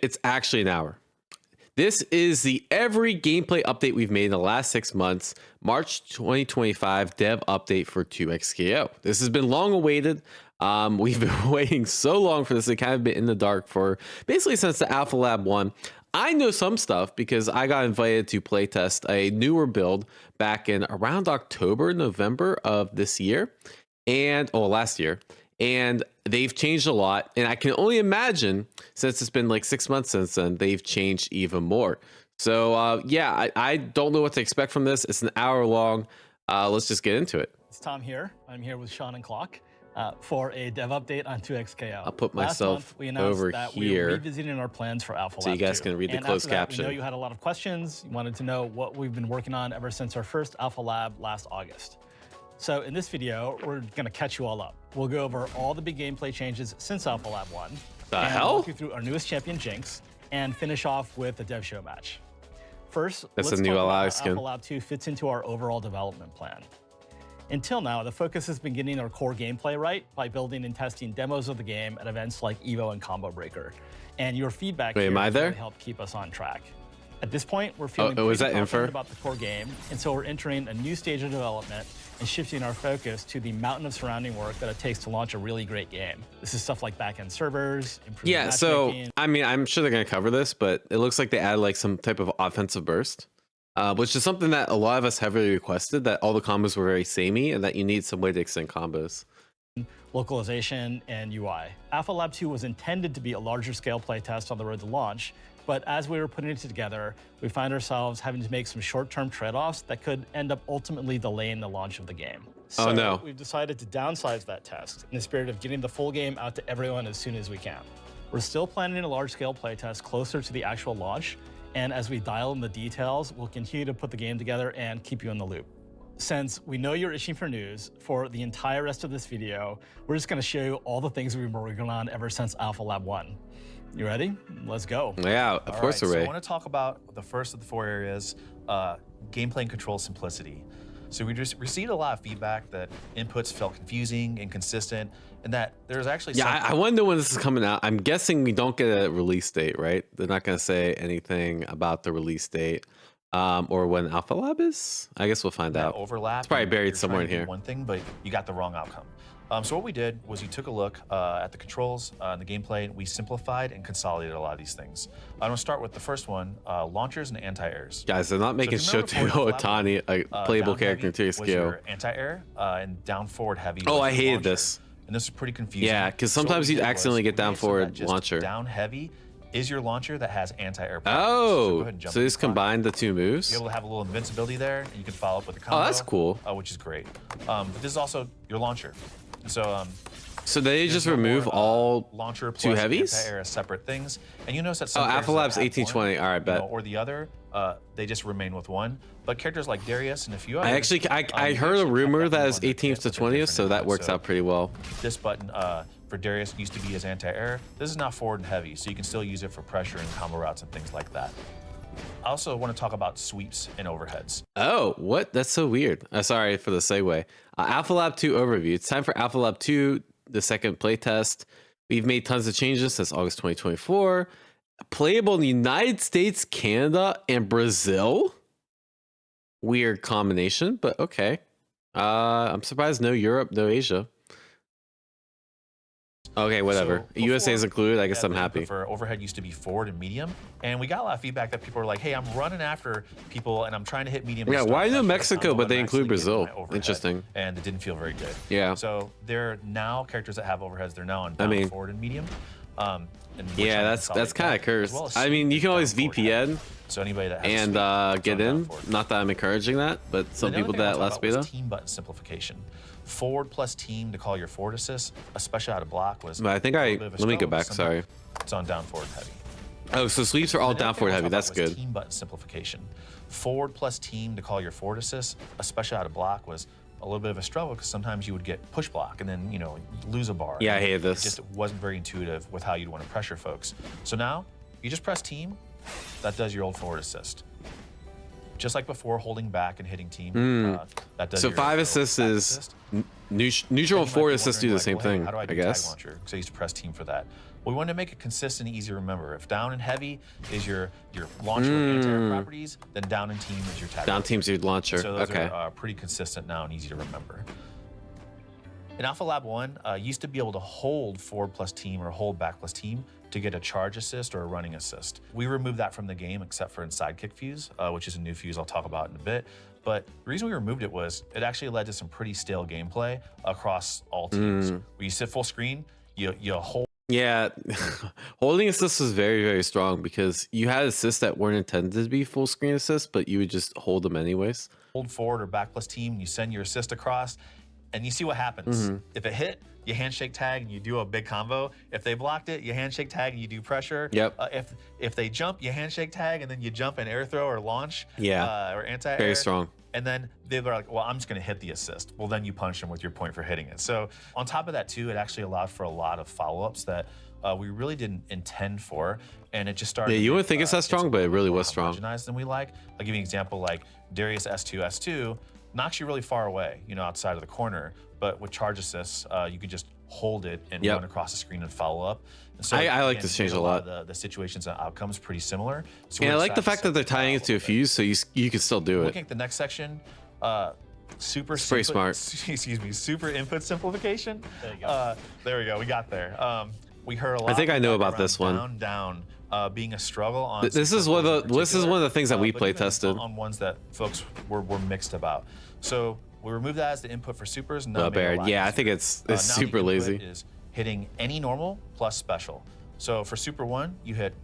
It's actually an hour. This is the every gameplay update we've made in the last 6 months. March 2025 dev update for 2xKO. This has been long awaited. We've been waiting so long for this. It kind of been in the dark for basically since the Alpha Lab 1. I know some stuff because I got invited to playtest a newer build back in around October, November of this year, and last year. And they've changed a lot, and I can only imagine since it's been like 6 months since then, they've changed even more. So yeah, I don't know what to expect from this. It's an hour long. Let's just get into it. It's Tom here. I'm here with Sean and Clock for a dev update on 2xKO. I'll put myself over that here. We're revisiting our plans for Alpha Lab 2. So you guys can read the closed caption. We know you had a lot of questions. You wanted to know what we've been working on ever since our first Alpha Lab last August. So in this video, we're gonna catch you all up. We'll go over all the big gameplay changes since Alpha Lab 1. The hell? Walk you through our newest champion, Jinx, and finish off with the dev show match. First, that's let's a new talk about Ally how skin. Alpha Lab 2 fits into our overall development plan. Until now, the focus has been getting our core gameplay right by building and testing demos of the game at events like EVO and Combo Breaker. And your feedback here has really helped keep us on track. At this point, we're feeling pretty confident about the core game, and so we're entering a new stage of development and shifting our focus to the mountain of surrounding work that it takes to launch a really great game. This is stuff like back-end servers, improved Yeah, so matchmaking. I mean, I'm sure they're going to cover this, but it looks like they add like some type of offensive burst, which is something that a lot of us heavily requested, that all the combos were very samey and that you need some way to extend combos. Localization and UI. Alpha Lab 2 was intended to be a larger scale playtest on the road to launch, but as we were putting it together, we find ourselves having to make some short-term trade-offs that could end up ultimately delaying the launch of the game. So no. We've decided to downsize that test in the spirit of getting the full game out to everyone as soon as we can. We're still planning a large-scale playtest closer to the actual launch, and as we dial in the details, we'll continue to put the game together and keep you in the loop. Since we know you're itching for news, for the entire rest of this video, we're just gonna show you all the things we've been working on ever since Alpha Lab 1. You ready? Let's go. Yeah, of course we're ready. So I want to talk about the first of the 4 areas, gameplay and control simplicity. So we just received a lot of feedback that inputs felt confusing, inconsistent, and that there's actually I want to know when this is coming out. I'm guessing we don't get a release date, right? They're not going to say anything about the release date or when Alpha Lab is. I guess we'll find out. Overlap. It's probably buried somewhere in here. One thing, but you got the wrong outcome. So what we did was we took a look at the controls and the gameplay, and we simplified and consolidated a lot of these things. I'm gonna start with the first one, launchers and anti-airs. Guys, they're not making Shoto Otani a playable character in 2xKO. Anti-air and down forward heavy. Oh, I hated this. And this is pretty confusing. Yeah, because sometimes you accidentally get down forward launcher. Down heavy is your launcher that has anti-air. Oh, so just combine the two moves? You're able to have a little invincibility there, and you can follow up with a combo. Oh, that's cool. Which is great. But this is also your launcher. So they just remove all launcher two heavies? Anti-air as separate things, and you notice that some Alpha Lab's 1820. All right, bet. Or the other, they just remain with one. But characters like Darius and a few others. I heard a rumor that is 18th to 20th, so that works out pretty well. This button for Darius used to be his anti-air. This is now forward and heavy, so you can still use it for pressure and combo routes and things like that. I also want to talk about sweeps and overheads. Oh, what? That's so weird. Sorry for the segue. Alpha Lab 2 overview. It's time for Alpha Lab 2, the second playtest. We've made tons of changes since August 2024. Playable in the United States, Canada, and Brazil. Weird combination, but okay. I'm surprised no Europe, no Asia. Okay, whatever. So USA is included. I guess I'm happy. For overhead used to be forward and medium, and we got a lot of feedback that people were like, "Hey, I'm running after people, and I'm trying to hit medium." Yeah, why no Mexico, but they include Brazil? Interesting. And it didn't feel very good. Yeah. So they're now characters that have overheads. They're now on down, forward, and medium. Yeah, that's kind of cursed. I mean, you can always VPN. So anybody that has and get in. Not that I'm encouraging that, but some people did that last beta. Team button simplification. Forward plus team to call your forward assist, especially out of block was. But I think let me go back. Sorry. It's on down forward heavy. Oh, so sweeps are all down forward heavy. That's good. Team button simplification. Forward plus team to call your forward assist, especially out of block, was a little bit of a struggle because sometimes you would get push block and then lose a bar. Yeah, I hated this. It just wasn't very intuitive with how you'd want to pressure folks. So now you just press team. That does your old forward assist. Just like before, holding back and hitting team. That does. So 5 assists is neutral and forward assists do the same thing, How do I do guess. tag launcher? Because I used to press team for that. Well, we want to make it consistent and easy to remember. If down and heavy is your launcher with anti-air properties, then down and team is your tag. Down team's your launcher. So those okay. are pretty consistent now and easy to remember. In Alpha Lab 1, used to be able to hold forward plus team or hold back plus team to get a charge assist or a running assist. We removed that from the game except for in sidekick fuse, which is a new fuse I'll talk about in a bit. But the reason we removed it was it actually led to some pretty stale gameplay across all teams. When you sit full screen, you hold. Yeah, holding assist was very, very strong because you had assists that weren't intended to be full screen assists, but you would just hold them anyways. Hold forward or back plus team, you send your assist across, and you see what happens. If it hit, you handshake tag and you do a big combo. If they blocked it, you handshake tag and you do pressure. Yep. If they jump, you handshake tag and then you jump and air throw or launch. Yeah. Or anti-air. Very strong. And then they were like, well, I'm just going to hit the assist. Well, then you punish them with your point for hitting it. So on top of that, too, it actually allowed for a lot of follow-ups that we really didn't intend for. And it just started. Yeah, you wouldn't think it's that strong, but it really was strong. Than we like. I'll give you an example like Darius S2 knocks you really far away, outside of the corner. But with charge assists, you could just hold it and run across the screen and follow up. And so I like this change a lot. The situations and outcomes pretty similar. So yeah, I like the fact that they're tying it to a fuse, so you can still do it. Looking at the next section, super input simplification. There you go. There we go. We got there. We heard a lot. I think I know about around this one. Down, being a struggle on. This is one of the things that we play tested on ones that folks were mixed about. So we removed that as the input for supers. And now yeah, I think it's super lazy. Is hitting any normal plus special. So for Super 1, you hit.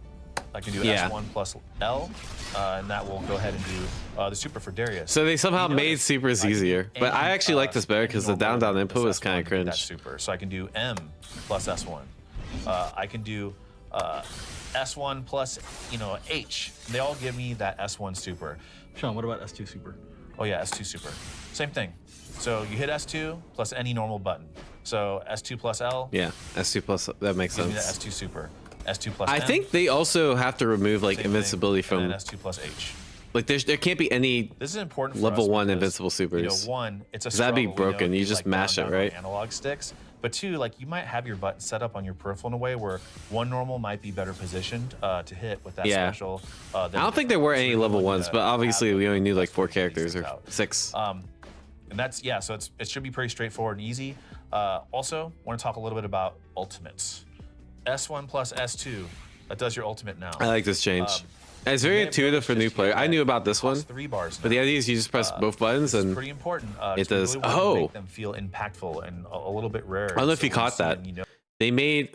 I can do S1 plus L, and that will go ahead and do the super for Darius. So they somehow made supers easier, but I actually like this better because the down input was kind of cringe. That super. So I can do M plus S1. I can do S1 plus H. They all give me that S1 super. Sean, what about S2 super? Oh yeah, S2 super. Same thing. So you hit S2 plus any normal button. So S2 plus L. Yeah, S2 plus, that makes sense. Give me that S2 super. S2 plus I M. think they also have to remove like Same invincibility thing, and from then S2 plus H. like there can't be any This is important for level us 1 because, invincible supers. One, it's a that'd be struggle. We broken. know You just mash going it, down right? on analog sticks. But two, like you might have your button set up on your peripheral in a way where one normal might be better positioned to hit with that special. I don't think there were any level 1s, but obviously we only knew like 4 characters or 6. And that's, so it should be pretty straightforward and easy. Also, want to talk a little bit about ultimates. S1 plus S2, that does your ultimate now. I like this change. It's very intuitive for new player. I knew about this one, 3 bars now. but the idea is you just press both buttons It's and pretty important. it does. Really make them feel impactful and a little bit rare. I don't know if you caught that. They made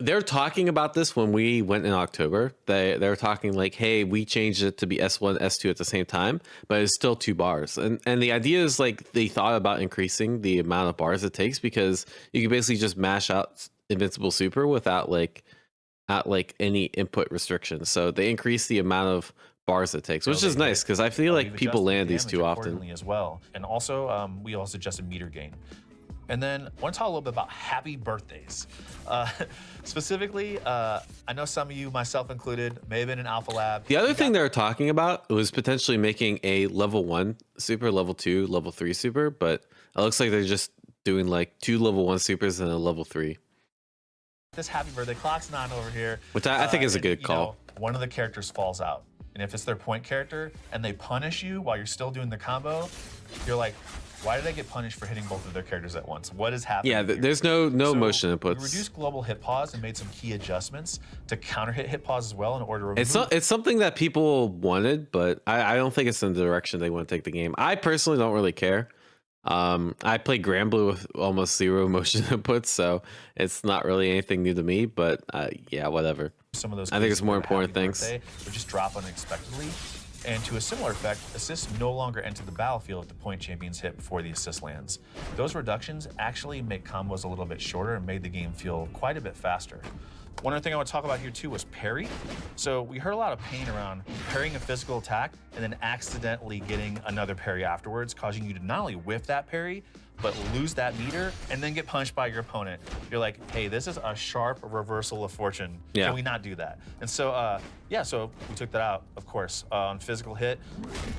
they're talking about this when we went in October. They're talking like, hey, we changed it to be S1, S2 at the same time, but it's still 2 bars. And the idea is like they thought about increasing the amount of bars it takes because you can basically just mash out invincible super without any input restrictions. So they increase the amount of bars it takes, which is nice because I feel like people land these too often. As well. And also, we also adjusted meter gain. And then I want to talk a little bit about happy birthdays. Specifically, I know some of you, myself included, may have been in Alpha Lab. The other thing they were talking about was potentially making a level 1 super, level 2, level 3 super, but it looks like they're just doing like 2 level 1 supers and a level 3. This happy birthday clock's 9 over here. Which I think is a good call. One of the characters falls out. And if it's their point character and they punish you while you're still doing the combo, you're like, why did I get punished for hitting both of their characters at once? What is happening? Yeah, there's no motion inputs. We reduced global hit pause and made some key adjustments to counter hit pause as well in order to remove. It's something that people wanted, but I don't think it's in the direction they want to take the game. I personally don't really care. I play Granblue with almost 0 motion inputs, so it's not really anything new to me, but yeah, whatever. Some of those I think it's more important things. Would just drop unexpectedly. And to a similar effect, assists no longer enter the battlefield if the point champions hit before the assist lands. Those reductions actually make combos a little bit shorter and made the game feel quite a bit faster. One other thing I want to talk about here too was parry. So we heard a lot of pain around parrying a physical attack and then accidentally getting another parry afterwards, causing you to not only whiff that parry, but lose that meter and then get punched by your opponent. You're like, hey, this is a sharp reversal of fortune. Yeah. Can we not do that? And so, so we took that out, of course. On physical hit,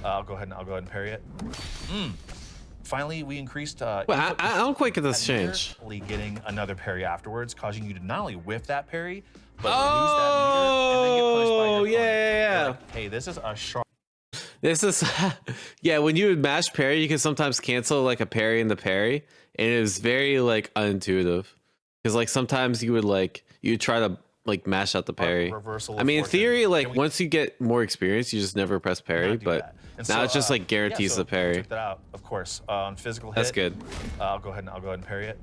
I'll go ahead and parry it. Finally, we increased. Well, I don't quite get this change. Getting another parry afterwards, causing you to not only whiff that parry, but lose Oh, that meter and then get punished by your opponent. yeah. Like, hey, this is a sharp. This is, yeah, when you would mash parry, you can sometimes cancel like a parry in the parry, and it was very like unintuitive. Because like sometimes you would try to like mash out the parry. I mean, in theory, like once you get more experience, you just never press parry, but now it's just like guarantees the parry. Check that out, of course, on physical hit. That's good. I'll go ahead and parry it.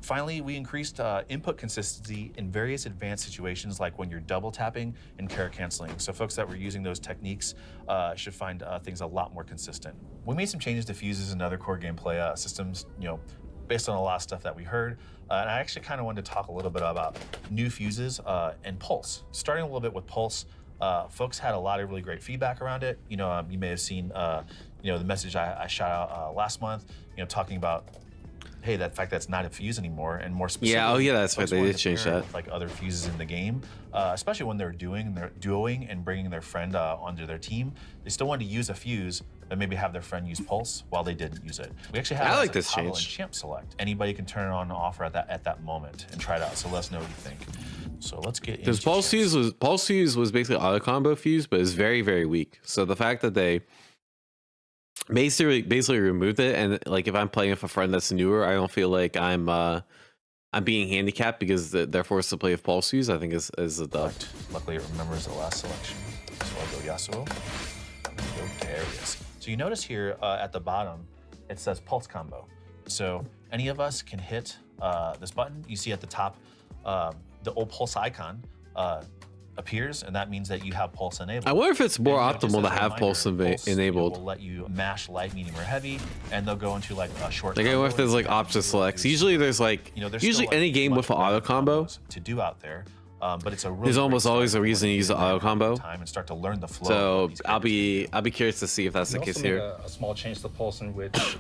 Finally, we increased input consistency in various advanced situations, like when you're double tapping and carry canceling. So folks that were using those techniques should find things a lot more consistent. We made some changes to fuses and other core gameplay systems, based on a lot of stuff that we heard. And I actually kind of wanted to talk a little bit about new fuses and Pulse. Starting a little bit with Pulse, folks had a lot of really great feedback around it. You may have seen, the message I shot out last month, talking about, hey, that fact that's not a fuse anymore, and more specifically. Yeah, that's right. They did change that. With, like other fuses in the game, especially when they're duoing and bringing their friend onto their team. They still wanted to use a fuse, but maybe have their friend use Pulse while they didn't use it. We actually have like this toggle change. And champ select. Anybody can turn it on and off at that moment and try it out. So let us know what you think. So let's get into because Pulse fuse was basically auto combo fuse, but it's very, very weak. So the fact that they basically removed it, and like if I'm playing with a friend that's newer, I don't feel like I'm being handicapped because they're forced to play with Pulse fuse, I think is a dub. Luckily it remembers the last selection. So I'll go Yasuo. Go Darius. So you notice here at the bottom it says Pulse combo. So any of us can hit this button. You see at the top the old Pulse icon appears, and that means that you have Pulse enabled. I wonder if it's more optimal to have Pulse enabled. Will let you mash light, medium, or heavy, and they'll go into like a short. Like I wonder if there's like option selects. Usually there's like usually any game with an auto combo to do out there. But it's a really there's almost always a reason to use the auto combo. And start to learn the flow. So I'll be curious to see if that's the case here. A small change to Pulse in which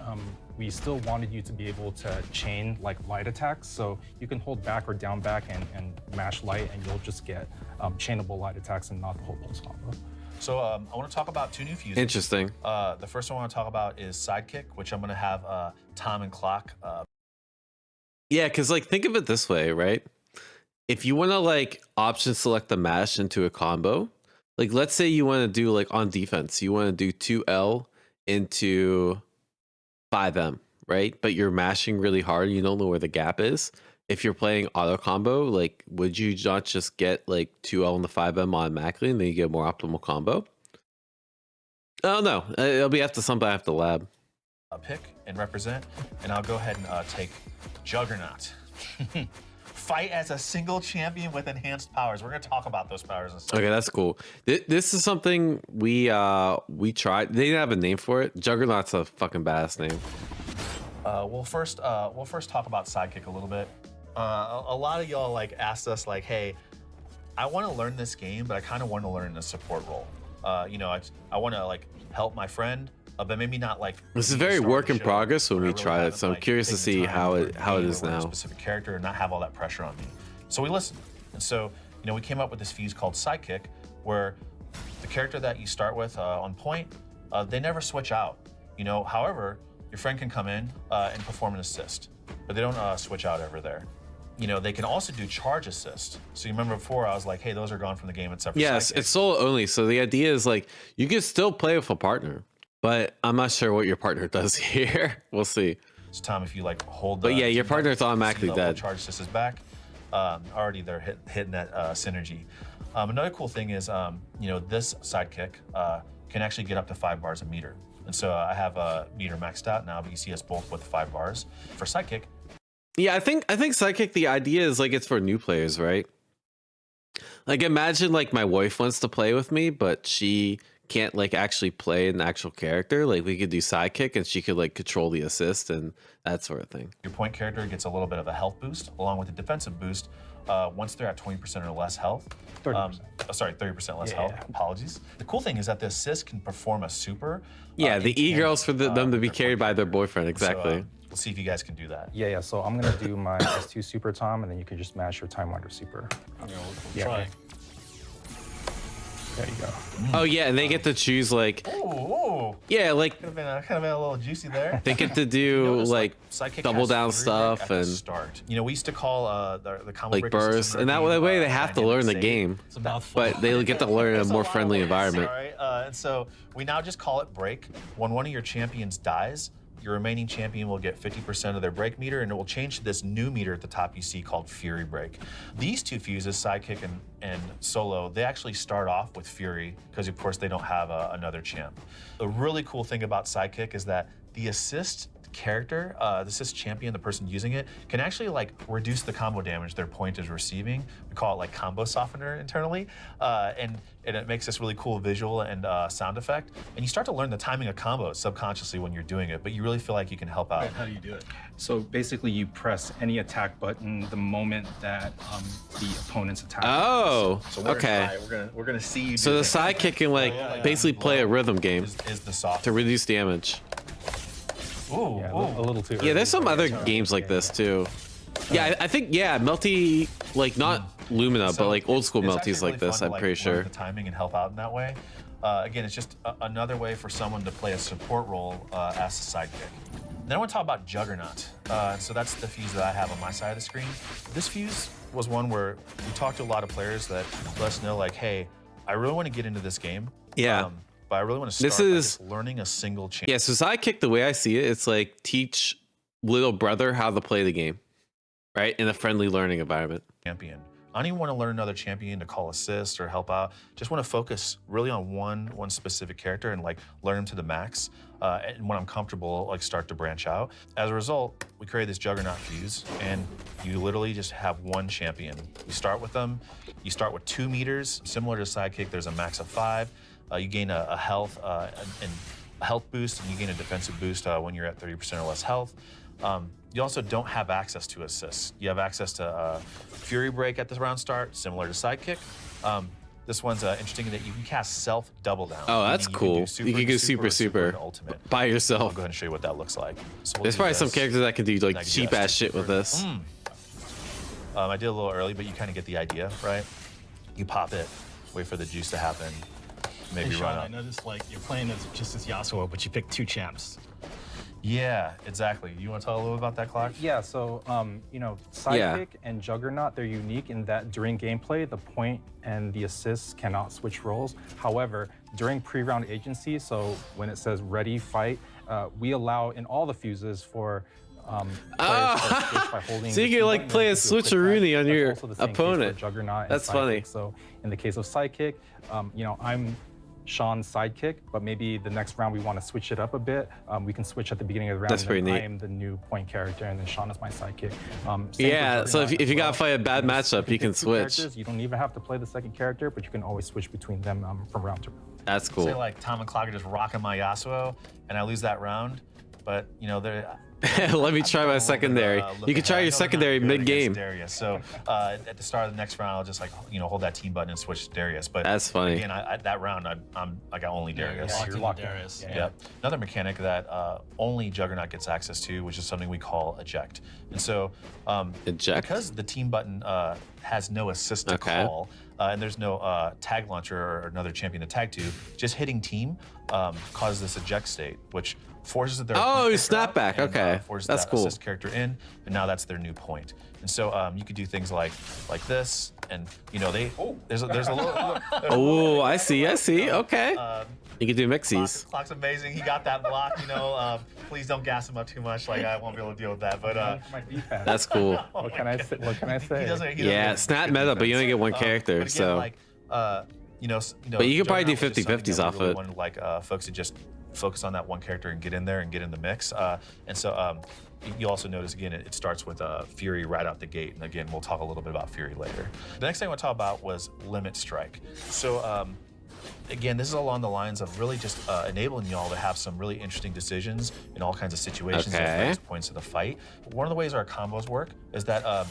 we still wanted you to be able to chain like light attacks. So you can hold back or down back and mash light, and you'll just get chainable light attacks and not the whole Pulse combo. So I want to talk about two new fuses. Interesting. The first one I want to talk about is Sidekick, which I'm going to have Tom and Clock. Yeah, because like think of it this way, right? If you want to like option select the mash into a combo, like let's say you want to do like on defense, you want to do 2L into 5M, right? But you're mashing really hard, you don't know where the gap is. If you're playing auto combo, like would you not just get like 2L into 5M automatically and then you get a more optimal combo? I don't know. It'll be after something I have to lab. Pick and represent, and I'll go ahead and take Juggernaut. Fight as a single champion with enhanced powers. We're going to talk about those powers in a second. Okay, that's cool. This is something we tried. They didn't have a name for it. Juggernaut's a fucking badass name. We'll first talk about Sidekick a little bit. A lot of y'all like asked us like, hey, I want to learn this game, but I kind of want to learn a support role. I want to like help my friend, but maybe not like. This is very work in progress when we tried it, so I'm curious to see how it is now. A specific character and not have all that pressure on me. So we listened, and so we came up with this fuse called Sidekick, where the character that you start with on point, they never switch out. However, your friend can come in and perform an assist, but they don't switch out ever there. They can also do charge assist. So you remember before I was like, hey, those are gone from the game except for Yes, Sidekick. it's solo only. So the idea is like you can still play with a partner, but I'm not sure what your partner does here. We'll see. So Tom, if you like hold. But yeah, your partner's automatically dead. Charge assist is back. Already they're hitting that synergy. Another cool thing is, this Sidekick can actually get up to 5 bars a meter. And so I have a meter maxed out now, but you see us both with 5 bars. For Sidekick. Yeah, I think Sidekick, the idea is like it's for new players, right? Like imagine like my wife wants to play with me, but she can't like actually play an actual character. Like we could do Sidekick and she could like control the assist and that sort of thing. Your point character gets a little bit of a health boost along with a defensive boost once they're at 20% or less health. 30%. 30% less health. Apologies. The cool thing is that the assist can perform a super. Yeah, the e-girls for them to be carried by their boyfriend. Exactly. So, we'll see if you guys can do that. Yeah. So I'm gonna do my S2 super, Tom, and then you can just mash your Time Wander super. Try. There you go. Oh yeah, and they get to choose like, Ooh. yeah, like Could have been a little juicy there. they get to do Notice, like Sidekick double has down Fury stuff Break at the and start. You know, we used to call the combo like breaker bursts, system and in our that game, way they have to dynamic learn the save. game, It's a mouthful. but they get to learn in a There's more lot of friendly ways, environment. All right? And so we now just call it break. When one of your champions dies, your remaining champion will get 50% of their break meter, and it will change to this new meter at the top you see called Fury Break. These two fuses, Sidekick and Solo, they actually start off with Fury because, of course, they don't have another champ. The really cool thing about Sidekick is that the assist character, the assist champion, the person using it, can actually like reduce the combo damage their point is receiving. We call it like combo softener internally, and it makes this really cool visual and sound effect. And you start to learn the timing of combos subconsciously when you're doing it, but you really feel like you can help out. How do you do it? So basically, you press any attack button the moment that the opponent's attack. Oh, So we're okay. we're gonna see you. So do the that. sidekick can like basically play a rhythm game is the soft. to reduce damage. Ooh, Yeah, ooh. a little too. Yeah, there's some other early. games like this too. Yeah, I think Melty, like not Lumina, but like old school it's Melties actually like really this. fun I'm to, pretty learn sure. the timing and help out in that way. Again, it's just another way for someone to play a support role as a sidekick. Then I want to talk about Juggernaut. So that's the fuse that I have on my side of the screen. This fuse was one where we talked to a lot of players that let us know, like, hey, I really want to get into this game. Yeah. But I really want to start This by is- just learning a single champ. Yeah, so sidekick, the way I see it, it's like teach little brother how to play the game, right? In a friendly learning environment. Champion. I don't even want to learn another champion to call assists or help out. Just want to focus really on one specific character and like learn him to the max. And when I'm comfortable, like start to branch out. As a result, we created this Juggernaut fuse, and you literally just have one champion. You start with them. You start with 2 meters, similar to Sidekick. There's a max of 5. You gain a health and a health boost, and you gain a defensive boost when you're at 30% or less health. You also don't have access to assists. You have access to Fury Break at the round start, similar to Sidekick. This one's interesting in that you can cast self double down. Oh, that's meaning cool. You can go super and ultimate. by I'll yourself. go ahead and show you what that looks like. So we'll There's do probably some this. characters that can do like Like cheap ass just shit with this. I did a little early, but you kind of get the idea, right? You pop it, wait for the juice to happen, maybe Hey, run Sean, up. I noticed like you're playing as just as Yasuo, but you picked 2 champs. Yeah, exactly. You want to tell a little about that, Clark? Yeah, so Sidekick and Juggernaut, they're unique in that during gameplay, the point and the assists cannot switch roles. However, during pre-round agency, so when it says ready, fight, we allow in all the fuses for players to switch by holding. So you the can key like button play a and do quick switcheroonie match. on That's your also the same case for opponent. Juggernaut and That's funny. Sidekick. So in the case of Sidekick, I'm Sean's sidekick, but maybe the next round we want to switch it up a bit. We can switch at the beginning of the round. That's and pretty then neat. I am the new point character, and then Sean is my sidekick. Yeah, so if you gotta fight a bad matchup, you can pick 2 switch. characters. You don't even have to play the second character, but you can always switch between them from round to round. That's Say cool. like Tom and Clark are just rocking my Yasuo, and I lose that round, but you know they're. Let me try my I'm a little secondary. bit, look You can ahead. try I your know they're not secondary good against mid-game. Darius. So at the start of the next round, I'll just like hold that team button and switch to Darius. But That's funny. Again, that round I got only Darius. Locked you're into locked in. Darius. Yeah. Another mechanic that only Juggernaut gets access to, which is something we call eject. And so Eject? because the team button has no assist to Okay. call, and there's no tag launcher or another champion to tag to, just hitting team causes this eject state, which forces their Oh, point snap character out back. and, Okay. forces That's that cool. assist character in, and now that's their new point. And so you could do things like this, and there's a little. Oh, I see. Okay. You can do mixies. Clock's amazing. He got that block. Please don't gas him up too much. Like I won't be able to deal with that. But My D-pad. That's cool. What can I say? What can I say? he doesn't Yeah, get it's not good meta, but you only get one defense. character, But again, so. like, But you could probably do Juggernaut was just something 50-50s that we off really it. wanted, like folks to just focus on that one character and get in there and get in the mix. And so you also notice again it starts with Fury right out the gate. And again, we'll talk a little bit about Fury later. The next thing I want to talk about was Limit Strike. So again, this is along the lines of really just enabling y'all to have some really interesting decisions in all kinds of situations at Okay. various points of the fight. One of the ways our combos work is that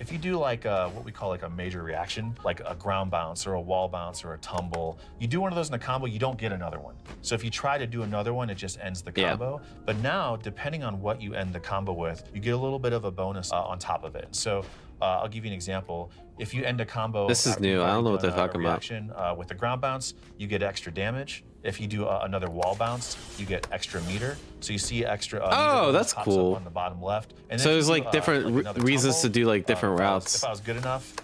if you do like what we call like a major reaction, like a ground bounce or a wall bounce or a tumble, you do one of those in a combo, you don't get another one. So if you try to do another one, it just ends the Yeah. combo. But now, depending on what you end the combo with, you get a little bit of a bonus on top of it. So I'll give you an example. If you end a combo, this is new. I don't know what they're talking about. With the ground bounce, you get extra damage. If you do another wall bounce, you get extra meter. So you see extra. Oh, that's cool. On the bottom left. And so there's like different reasons to do like different routes. If I was good enough,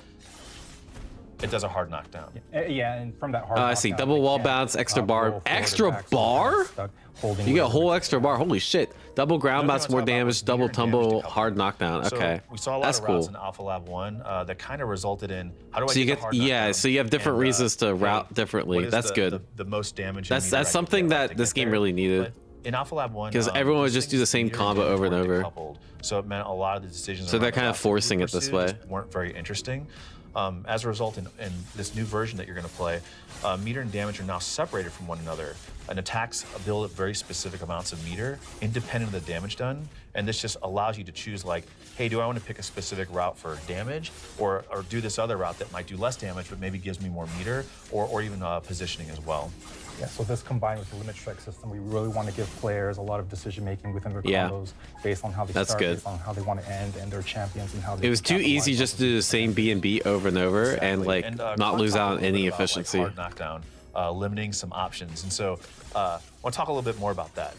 it does a hard knockdown. Yeah, and from that hard. I see. Double wall bounce, extra bar, extra bar. You get a whole extra bar. Holy shit! Double ground bounce, more damage. Double tumble, hard knockdown. Okay, so we saw a lot of routes in Alpha Lab 1 that kind of resulted in how do I get the hard knockdown? So you have different reasons to route differently. That's good. The most damage. That's something that this game really needed. In Alpha Lab 1, because everyone would just do the same combo over and over. So it meant a lot of the decisions. So they're kind of forcing it this way. Weren't very interesting. As a result, in this new version that you're going to play, meter and damage are now separated from one another. And attacks build up very specific amounts of meter, independent of the damage done. And this just allows you to choose, like, hey, do I want to pick a specific route for damage, or do this other route that might do less damage but maybe gives me more meter, or even positioning as well. Yeah, so this combined with the limit strike system, we really want to give players a lot of decision making within their combos based on how they start, based on how they want to end, and their champions and how they. It was too easy just to do the same B and B over and over, and like not lose out on any efficiency. Hard knockdown, limiting some options, and so I want to talk a little bit more about that.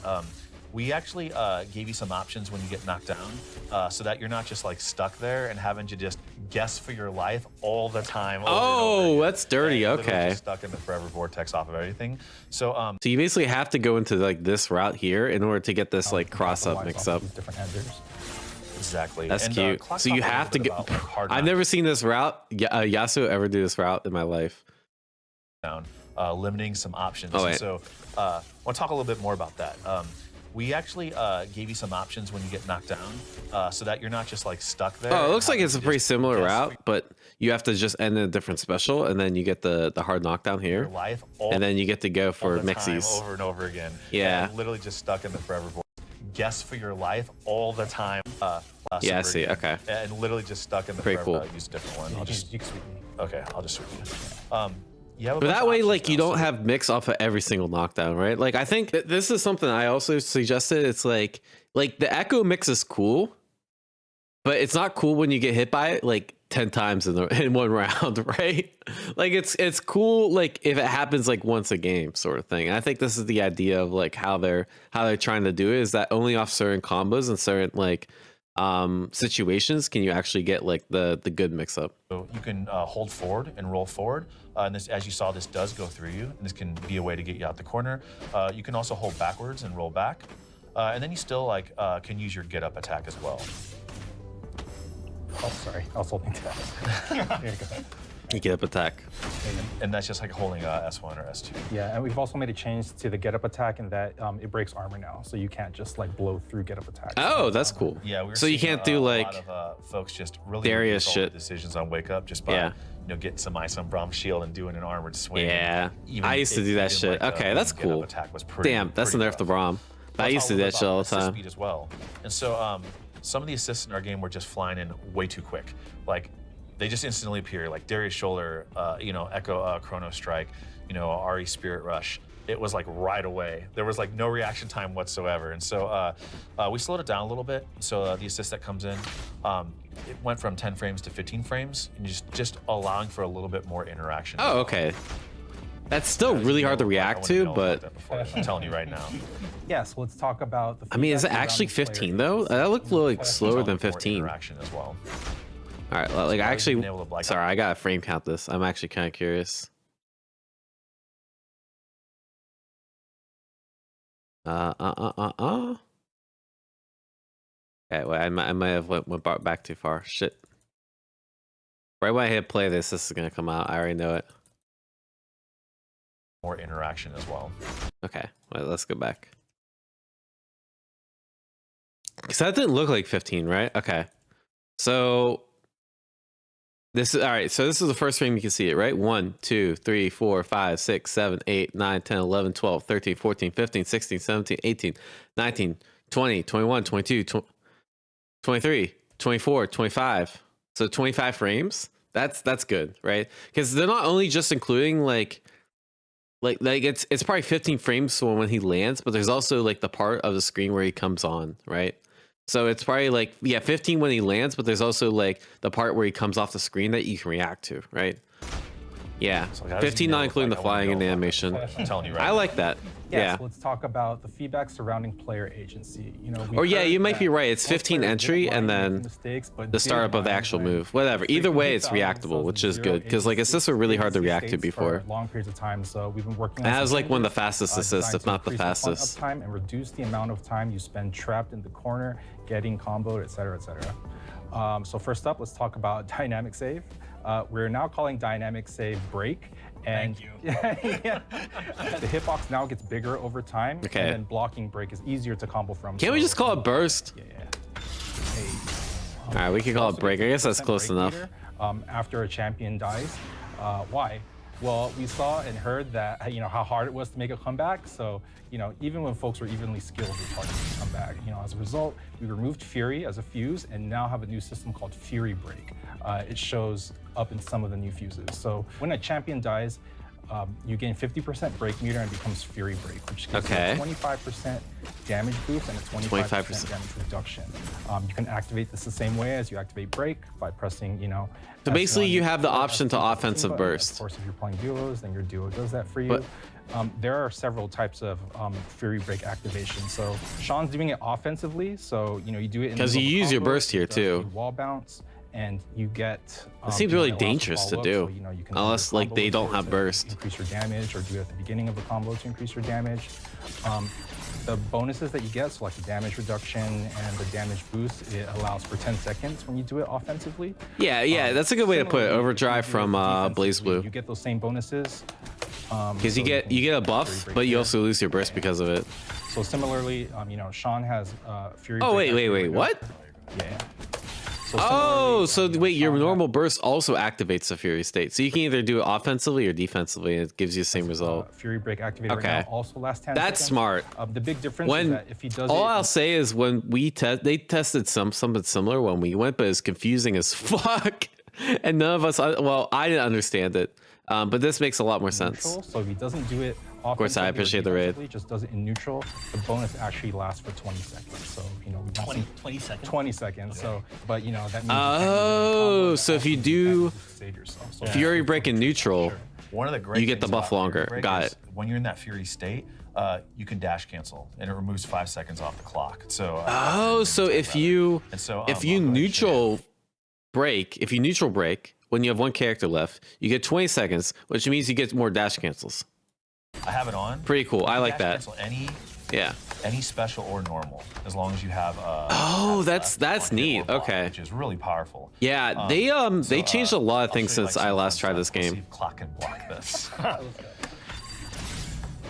We actually gave you some options when you get knocked down, so that you're not just like stuck there and having to just guess for your life all the time. Oh, that's dirty. Okay. Just stuck in the forever vortex off of everything. So so you basically have to go into like this route here in order to get this like cross up mix up. Different enders. Exactly. That's cute. So you have to get. I've never seen this route. Yasuo ever do this route in my life. Down, limiting some options. Oh, so I want to talk a little bit more about that. We actually gave you some options when you get knocked down, so that you're not just like stuck there. Oh, it looks like it's a pretty similar route, but you have to just end in a different special, and then you get the hard knockdown here, and then you get to go for mixies over and over again. Yeah, and literally just stuck in the forever void. Guess for your life all the time. Yeah, I see. Okay. And literally just stuck in the pretty forever. cool. Use a different one. You can sweep me. Okay, I'll just sweep you. But that way, like, you don't have mix off of every single knockdown, right? Like, I think this is something I also suggested. It's like the echo mix is cool, but it's not cool when you get hit by it like 10 times in one round, right? Like, it's cool like if it happens like once a game, sort of thing. And I think this is the idea of like how they're trying to do it, is that only off certain combos and certain like situations can you actually get like the good mix up. So you can hold forward and roll forward, and this, as you saw, this does go through you, and this can be a way to get you out the corner. You can also hold backwards and roll back, and then you still like can use your get up attack as well. Oh, sorry, I was holding that. There you go. You get up attack. And that's just like holding S1 or S2. Yeah, and we've also made a change to the get up attack in that it breaks armor now, so you can't just like blow through get up attack. Oh, that's cool. Yeah, so you can't do like a lot of folks just really Darius shit decisions on wake up just by getting some ice on Braum shield and doing an armored swing. Yeah, I used to do that shit. Like, okay, that's cool. Damn, that's a nerf to Braum. I used to do that shit all the time. Speed as well. And so some of the assists in our game were just flying in way too quick. Like, they just instantly appear, like Darius shoulder, Echo Chrono Strike, Ari Spirit Rush. It was like right away. There was like no reaction time whatsoever. And so we slowed it down a little bit. So the assist that comes in, it went from 10 frames to 15 frames, and just allowing for a little bit more interaction. Oh, okay. That's still really hard to react to, but I'm telling you right now. Yeah, so let's talk about the. I mean, is it actually 15 though? That looked like slower than 15. Interaction as well. All right, like I actually, sorry, I gotta frame count this. I'm actually kind of curious. Okay, well, I might have went back too far. Shit. Right when I hit play, this is gonna come out. I already know it. More interaction as well. Okay, well, let's go back. Because that didn't look like 15, right? Okay, so. This is all right. So this is the first frame you can see it, right? 1, 2, 3, 4, 5, 6, 7, 8, 9, 10, 11, 12, 13, 14, 15, 16, 17, 18, 19, 20, 21, 22, 23, 24, 25. So 25 frames. That's good, right? Because they're not only just including like it's probably 15 frames for when he lands, but there's also like the part of the screen where he comes on, right? So it's probably like, yeah, 15 when he lands, but there's also like the part where he comes off the screen that you can react to, right? Yeah, So how does he 15 know not if, including like, the I wanna flying go and the for it? animation. I'm telling you right I now. like that. Yeah. So let's talk about the feedback surrounding player agency. You know, Or yeah, you might be right. It's 15 entry and then the startup of the actual move. Whatever. Either way, it's reactable, which is good because like assists were really hard to react to before. Long periods of time. So we've been working. That on was some like one of the changes, fastest assists, if designed not to the increase punt fastest. uptime and reduce the amount of time you spend trapped in the corner, getting comboed, etc., etc. So first up, let's talk about dynamic save. We're now calling dynamic save break. And Thank you. yeah, the hitbox now gets bigger over time. Okay. And then blocking break is easier to combo from. Can't we just call it burst? Yeah. Hey. All right, we can call it break. I guess that's close break enough. meter, after a champion dies. Why? Well, we saw and heard that how hard it was to make a comeback. So even when folks were evenly skilled, it was hard to make a comeback. As a result, we removed Fury as a fuse and now have a new system called Fury Break. It shows up in some of the new fuses. So when a champion dies, you gain 50% break meter and it becomes Fury Break, which gives you a 25% damage boost and a 25% damage reduction. You can activate this the same way as you activate break by pressing, So basically, S1 you have the or option to S2 offensive button. burst. Of course, if you're playing duos, then your duo does that for you. But- There are several types of Fury Break activation. So Sean's doing it offensively. So you do it in 'Cause the you middle of use your combos, burst here, it does too. the Wall bounce, and you get. It seems really it allows for dangerous to follow-up, do, so, you can unless either like combo they with don't it have to burst. increase your damage, or do it at the beginning of the combo to increase your damage. The bonuses that you get, so like the damage reduction and the damage boost, it allows for 10 seconds when you do it offensively. Yeah, that's a good way to put it. Similarly, Overdrive if you do it from Blaze defensively, Blue. You get those same bonuses. Because you get a buff, but you also lose your burst because of it. So similarly, Sean has Fury. Oh Break wait, activated. what? Yeah. So Oh, similarly, so wait, your Sean normal burst also activates the Fury state. So you can either do it offensively or defensively, and it gives you the same result. Fury Break activated Okay. right now also lasts 10 That's seconds. smart. The big difference When is that if he does all it, I'll say is when they tested something similar when we went, but it's confusing as fuck, and none of us. Well, I didn't understand it, but this makes a lot more sense. neutral, so if he doesn't do it course, I appreciate the raid. Just does it in neutral. The bonus actually lasts for 20 seconds. So we want 20 seconds. 20 seconds. So, but that means you can't Oh, do so if you do save yourself. So Fury Break in neutral, One of the great You get the things buff about Fury longer. Break Got is it. When you're in that Fury state, you can dash cancel, and it removes 5 seconds off the clock. So so if you And so, if I'll you go ahead and neutral break when you have one character left, you get 20 seconds, which means you get more dash cancels. I have it on. Pretty cool. I like Dash that. cancel Yeah. any special or normal, as long as you have. Oh, that's one hit neat. or block, Okay. which is really powerful. Yeah, So, they changed a lot of I'll things show you, since like, I some last fun tried stuff. this Let's see game. if Clock can block this.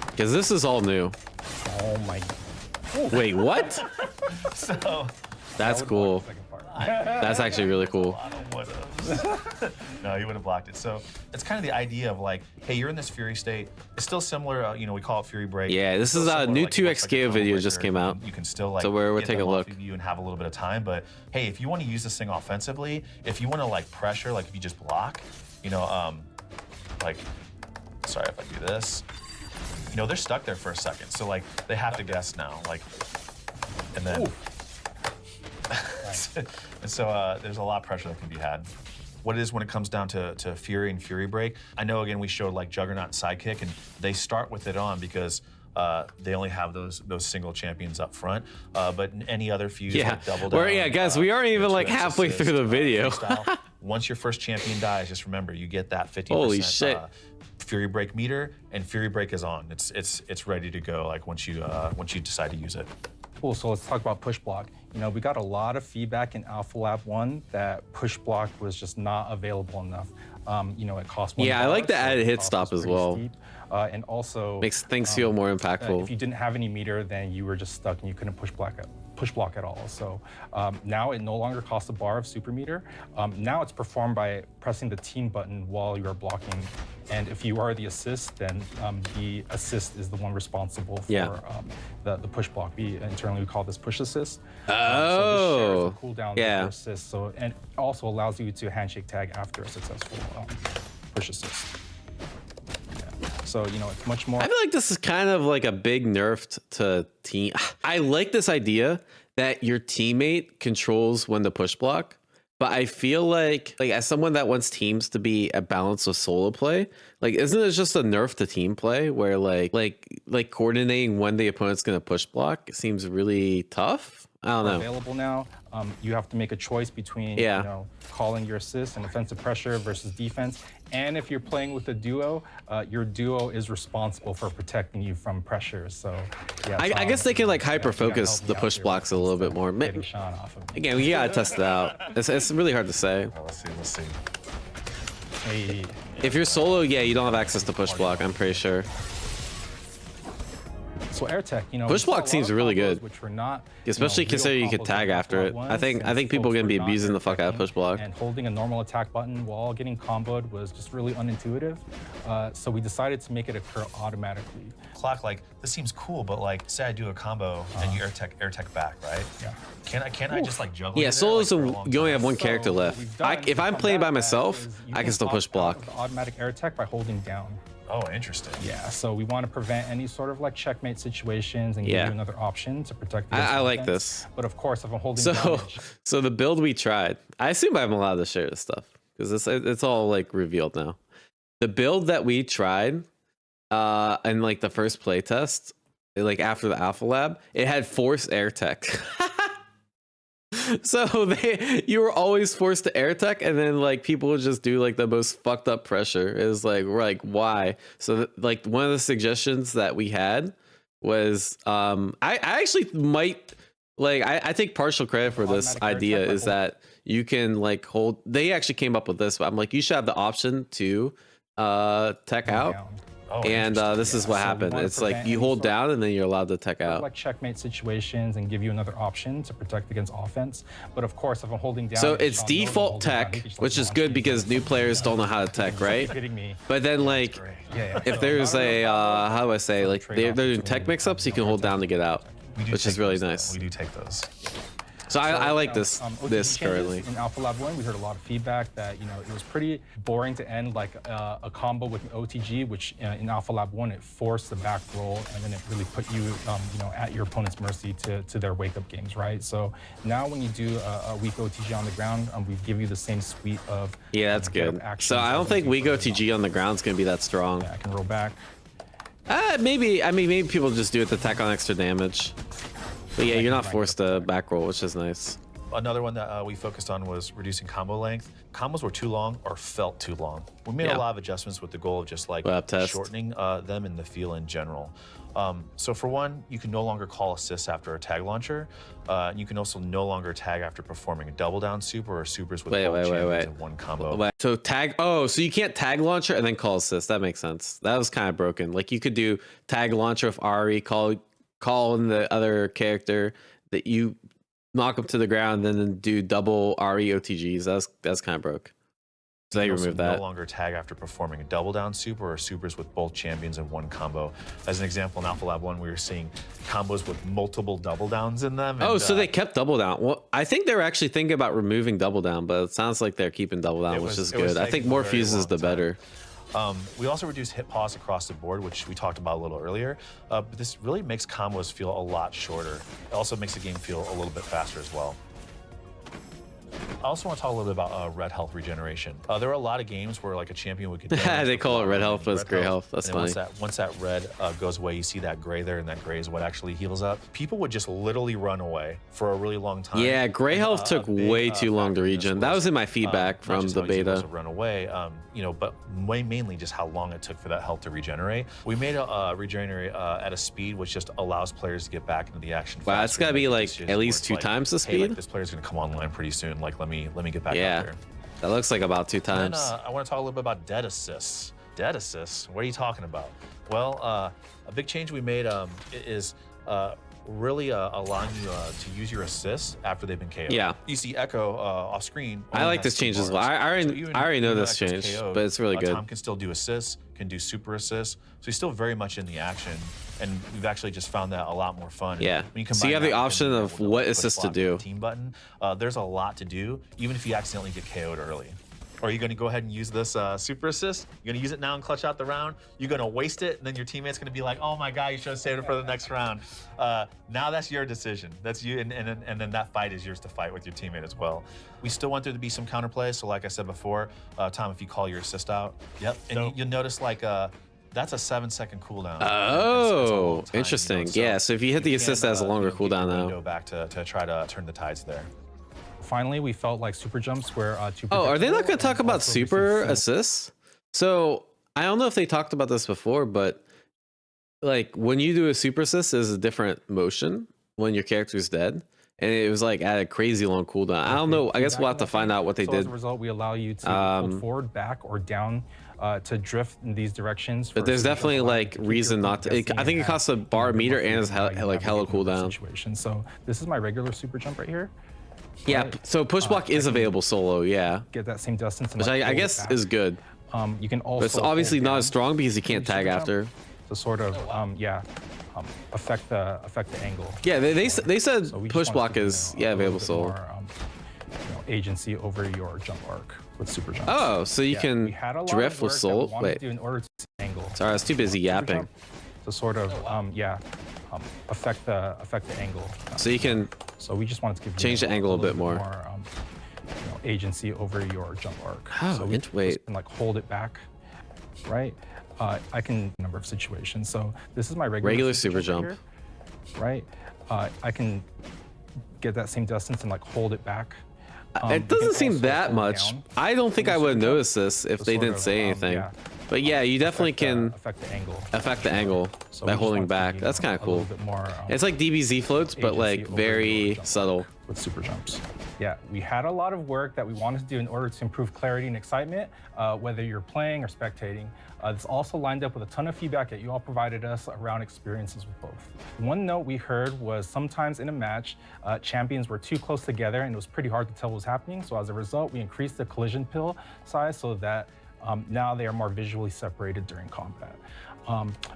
Because this is all new. Oh my. Wait, what? So That's cool. That's actually really cool. No, he would have blocked it. So it's kind of the idea of like, hey, you're in this Fury state. It's still similar. We call it Fury Break. Yeah, this It's is still a similar, new like, it looks like a 2xKO combo video just breaker. came out. You can still like. So we'll get take them a off look. of you and have a little bit of time. But hey, if you want to use this thing offensively, if you want to like pressure, like if you just block, like, sorry if I do this. They're stuck there for a second, so like they have to guess now, like, and then. And so there's a lot of pressure that can be had. What it is when it comes down to Fury and Fury Break, I know again we showed like Juggernaut and Sidekick, and they start with it on because they only have those single champions up front. But in any other fuse, Yeah. like Double Down, Yeah, guys, we aren't even like Twist halfway Assist, through the video. Freestyle, once your first champion dies, just remember you get that 50%. Holy shit. Fury Break meter, and Fury Break is on. It's ready to go. Like once you decide to use it. Cool, so let's talk about push block. We got a lot of feedback in Alpha Lab 1 that push block was just not available enough. It costs $1. Yeah, I like the so added the hit cost stop was as pretty well. steep. And also Makes things feel more impactful. if you didn't have any meter, then you were just stuck and you couldn't push block at all. So now it no longer costs a bar of super meter. Now it's performed by pressing the team button while you are blocking. And if you are the assist, then the assist is the one responsible for the push block. Internally we call this push assist. So this shares a cooldown yeah. for assist. So, and it also allows you to handshake tag after a successful push assist. So, it's much more. I feel like this is kind of like a big nerf to team. I like this idea that your teammate controls when to push block. But I feel like as someone that wants teams to be a balance of solo play, like isn't it just a nerf to team play where like coordinating when the opponent's gonna push block seems really tough? I don't know. Available now, you have to make a choice between you know, calling your assist and offensive pressure versus defense. And if you're playing with a duo, your duo is responsible for protecting you from pressure. So yeah, I guess they can like hyper focus the push blocks a little bit more. Again, we gotta test it out. It's really hard to say. Let's see. Hey. If you're solo, yeah, you don't have access to push block, I'm pretty sure. So AirTech, you know, push block seems really good, which were not, especially considering you could tag after it. I think people are gonna be abusing the fuck out of push block. And holding a normal attack button while getting comboed was just really unintuitive. So we decided to make it occur automatically. Clock, like this seems cool, but like say I do a combo and you AirTech back, right? Yeah. Can't I just like juggle? Yeah, solos you only have one character left. If I'm playing by myself, I can still push block. Automatic AirTech by holding down. Oh, interesting. Yeah, so we want to prevent any sort of like checkmate situations and give you another option to protect. I like this. But of course, if I'm holding damage, so the build we tried, I assume I'm allowed to share this stuff because it's all like revealed now. The build that we tried, in like the first play test, like after the alpha lab, it had forced AirTech. So you were always forced to AirTech, and then like people would just do like the most fucked up pressure. It was like we're like, why? So like one of the suggestions that we had was I actually might like I take partial credit for this idea is that you can like hold. They actually came up with this, but I'm like, you should have the option to tech out. Oh, and this is what happened. It's like you hold down and then you're allowed to tech out. Like checkmate situations and give you another option to protect against offense. But of course, if I'm holding down, so it's default tech, which is good because new players don't know how to tech, right? But then like if there's a how do I say, like they're doing tech mix-ups, you can hold down to get out, which is really nice. We do take those. So I like this currently. In Alpha Lab 1, we heard a lot of feedback that, you know, it was pretty boring to end like a combo with an OTG, which in Alpha Lab 1, it forced the back roll, and then it really put you, you know, at your opponent's mercy to their wake-up games, right? So now when you do a weak OTG on the ground, we give you the same suite of that's good. So I don't think weak OTG on the ground is going to be that strong. Yeah, I can roll back. Maybe, I mean, maybe people just do it to tack on extra damage. But yeah, you're not forced to back roll, which is nice. Another one that we focused on was reducing combo length. Combos were too long or felt too long. We made a lot of adjustments with the goal of just like shortening them and the feel in general. So for one, you can no longer call assists after a tag launcher. You can also no longer tag after performing a double down super or supers with both champions in one combo. So tag, so you can't tag launcher and then call assist. That makes sense. That was kind of broken. Like you could do tag launcher with RE, call in the other character that you knock them to the ground, and then do double RE OTGs. That's kind of broke. So they removed that. No longer tag after performing a double down super or supers with both champions in one combo. As an example, in Alpha Lab 1, we were seeing combos with multiple double downs in them. And, so they kept double down. Well, I think they were actually thinking about removing double down, but it sounds like they're keeping double down, which is good. I think more fuses, the better. We also reduced hit pause across the board, which we talked about a little earlier. But this really makes combos feel a lot shorter. It also makes the game feel a little bit faster as well. I also want to talk a little bit about red health regeneration. There are a lot of games where like a champion would get they call it red health, but it's gray health. That's funny. Once that red goes away, you see that gray there, and that gray is what actually heals up. People would just literally run away for a really long time. Yeah, gray health took way too long to regen. That was in my feedback from the beta. Run away, you know, but mainly just how long it took for that health to regenerate. We made a regenerate at a speed which just allows players to get back into the action. Wow, it's gotta be like at least 2 times the speed. Hey, like, this player's gonna come online pretty soon. Like, let me get back out there. That looks like about 2 times. And, I want to talk a little bit about dead assists. Dead assists? What are you talking about? Well, a big change we made is really allowing you to use your assists after they've been KO'd. Yeah. You see Echo off screen. I like this change as well. I already know this change, but it's really good. Tom can still do assists, can do super assists, so he's still very much in the action. And we've actually just found that a lot more fun. Yeah. So you have the option of what assist to do. Team button. There's a lot to do, even if you accidentally get KO'd early. Or are you going to go ahead and use this super assist? You're going to use it now and clutch out the round? You're going to waste it, and then your teammate's going to be like, oh my God, you should have saved it for the next round. Now that's your decision. That's you, and then that fight is yours to fight with your teammate as well. We still want there to be some counterplay, so like I said before, Tom, if you call your assist out, and you'll notice like that's a 7-second cooldown. Oh, it's interesting. You know? So yeah, so if you hit the assist, that has a longer cooldown now. Go back to try to turn the tides there. Finally, we felt like super jumps were too. Oh, are they not going to talk about super assists? So I don't know if they talked about this before, but like when you do a super assist, there's a different motion when your character's dead, and it was like at a crazy long cooldown. I don't know. I guess we'll have to find out what they did. As a result, we allow you to hold forward, back, or down to drift in these directions. But there's definitely like reason not to. I think it costs a bar meter and it's like hella cooldown. Situation. So this is my regular super jump right here. Yeah, so push block is available solo, yeah. Get that same distance. Which I guess is good. You can also. But it's obviously not as strong because you can't tag after. To sort of, affect the angle. Yeah, they said push block is available solo. More, agency over your jump arc with super jumps. Oh, so you can drift with solo. Wait. In order to angle. Sorry, I was too busy yapping. To sort of, affect the angle. So you can. So we just wanted to give you change the angle a bit more. Agency over your jump arc. Oh, so we wait. can like hold it back, right? I can number of situations. So this is my regular super jump. Right, here, right? I can get that same distance and like hold it back. It doesn't seem that much. I don't think I would notice this if they didn't say anything. But yeah, you definitely can affect the angle by holding back. That's kind of cool. It's like DBZ floats, but like very subtle. With super jumps. Yeah, we had a lot of work that we wanted to do in order to improve clarity and excitement, whether you're playing or spectating. This also lined up with a ton of feedback that you all provided us around experiences with both. One note we heard was sometimes in a match, champions were too close together and it was pretty hard to tell what was happening. So as a result, we increased the collision pill size so that now they are more visually separated during combat.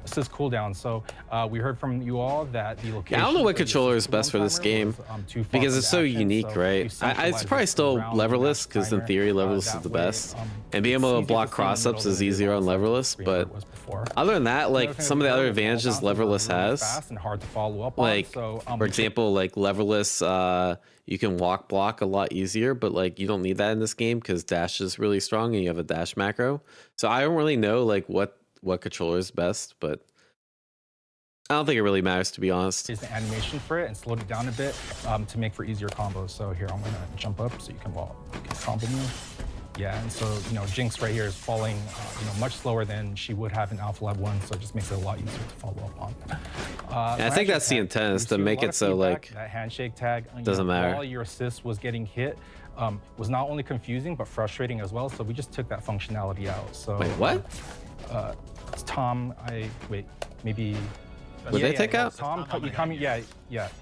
Assist cooldown. So we heard from you all that the location. Yeah, I don't know what controller is best for this game because it's so unique, so right? It's probably still leverless because in theory leverless is the best, and being able to block cross-ups is easier on leverless. But other than that, like some of the other advantages leverless has, like for example, like leverless, you can walk block a lot easier, but like you don't need that in this game because dash is really strong and you have a dash macro. So I don't really know like what controller is best, but I don't think it really matters, to be honest. Is the animation for it and slowed it down a bit to make for easier combos. So here I'm gonna jump up so you can combo me. Yeah, and so Jinx right here is falling much slower than she would have in Alpha Lab 1, so it just makes it a lot easier to follow up on. I think that's the intent, is to make it so like that handshake tag doesn't matter. While your assist was getting hit, was not only confusing but frustrating as well. So we just took that functionality out. So wait, what? Tom, maybe. Would they take out? Tom, you coming? Yeah.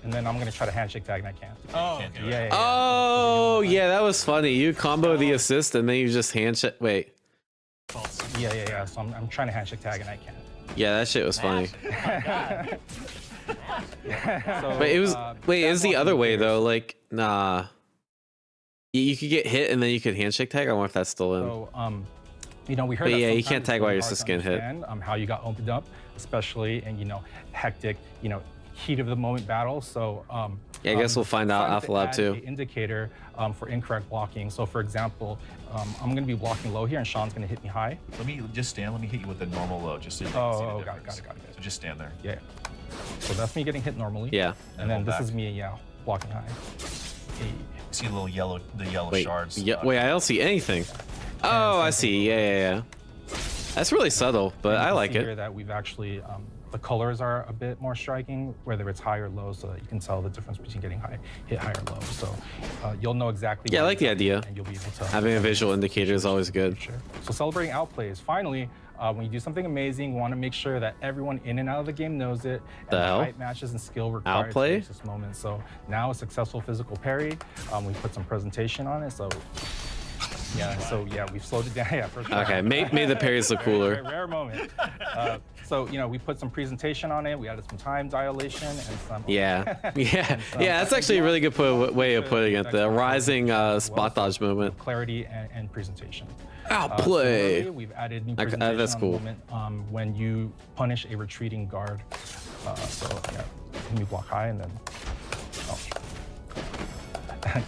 And then I'm gonna try to handshake tag and I can't. Oh, okay. Oh, yeah, that was funny. You combo the assist and then you just handshake. Wait. Yeah. So I'm trying to handshake tag and I can't. Yeah, that shit was funny. So, but it was it was the other way though. Like, nah. You could get hit and then you could handshake tag. I wonder if that's still in. So, we heard. But that yeah, you can't tag while your assist getting hit. How you got opened up, especially in hectic, heat of the moment battle. So yeah, I guess we'll find out Alpha Lab 2. The indicator for incorrect blocking. So for example, I'm going to be blocking low here, and Sean's going to hit me high. Let me just stand. Let me hit you with the normal low, just so you can see the difference. Got it. So just stand there. Yeah. So that's me getting hit normally. Yeah. And then this is me, blocking high. You see the yellow shards. Yeah. Wait, I don't see anything. Oh, I see. Yeah. That's really subtle, but I like it. Here that we've actually, the colors are a bit more striking, whether it's high or low, so that you can tell the difference between getting hit high or low. So you'll know exactly. Yeah, I like the idea. And you'll be able to having a visual indicator is always good. Sure. So celebrating outplays. Finally, when you do something amazing, we want to make sure that everyone in and out of the game knows it. And the fight matches and skill required outplay? To reach this moment. So now a successful physical parry. We put some presentation on it. So. Yeah, so yeah, we've slowed it down. Yeah, for sure. Okay, made the parries look cooler. Rare moment. So we put some presentation on it. We added some time dilation and some. Yeah, yeah, yeah. That's actually a really good way of putting it. The rising spot dodge movement. Clarity and presentation. Outplay. We've added new presentation that's cool. on the moment when you punish a retreating guard. So yeah, when you block high and then. Oh. Okay,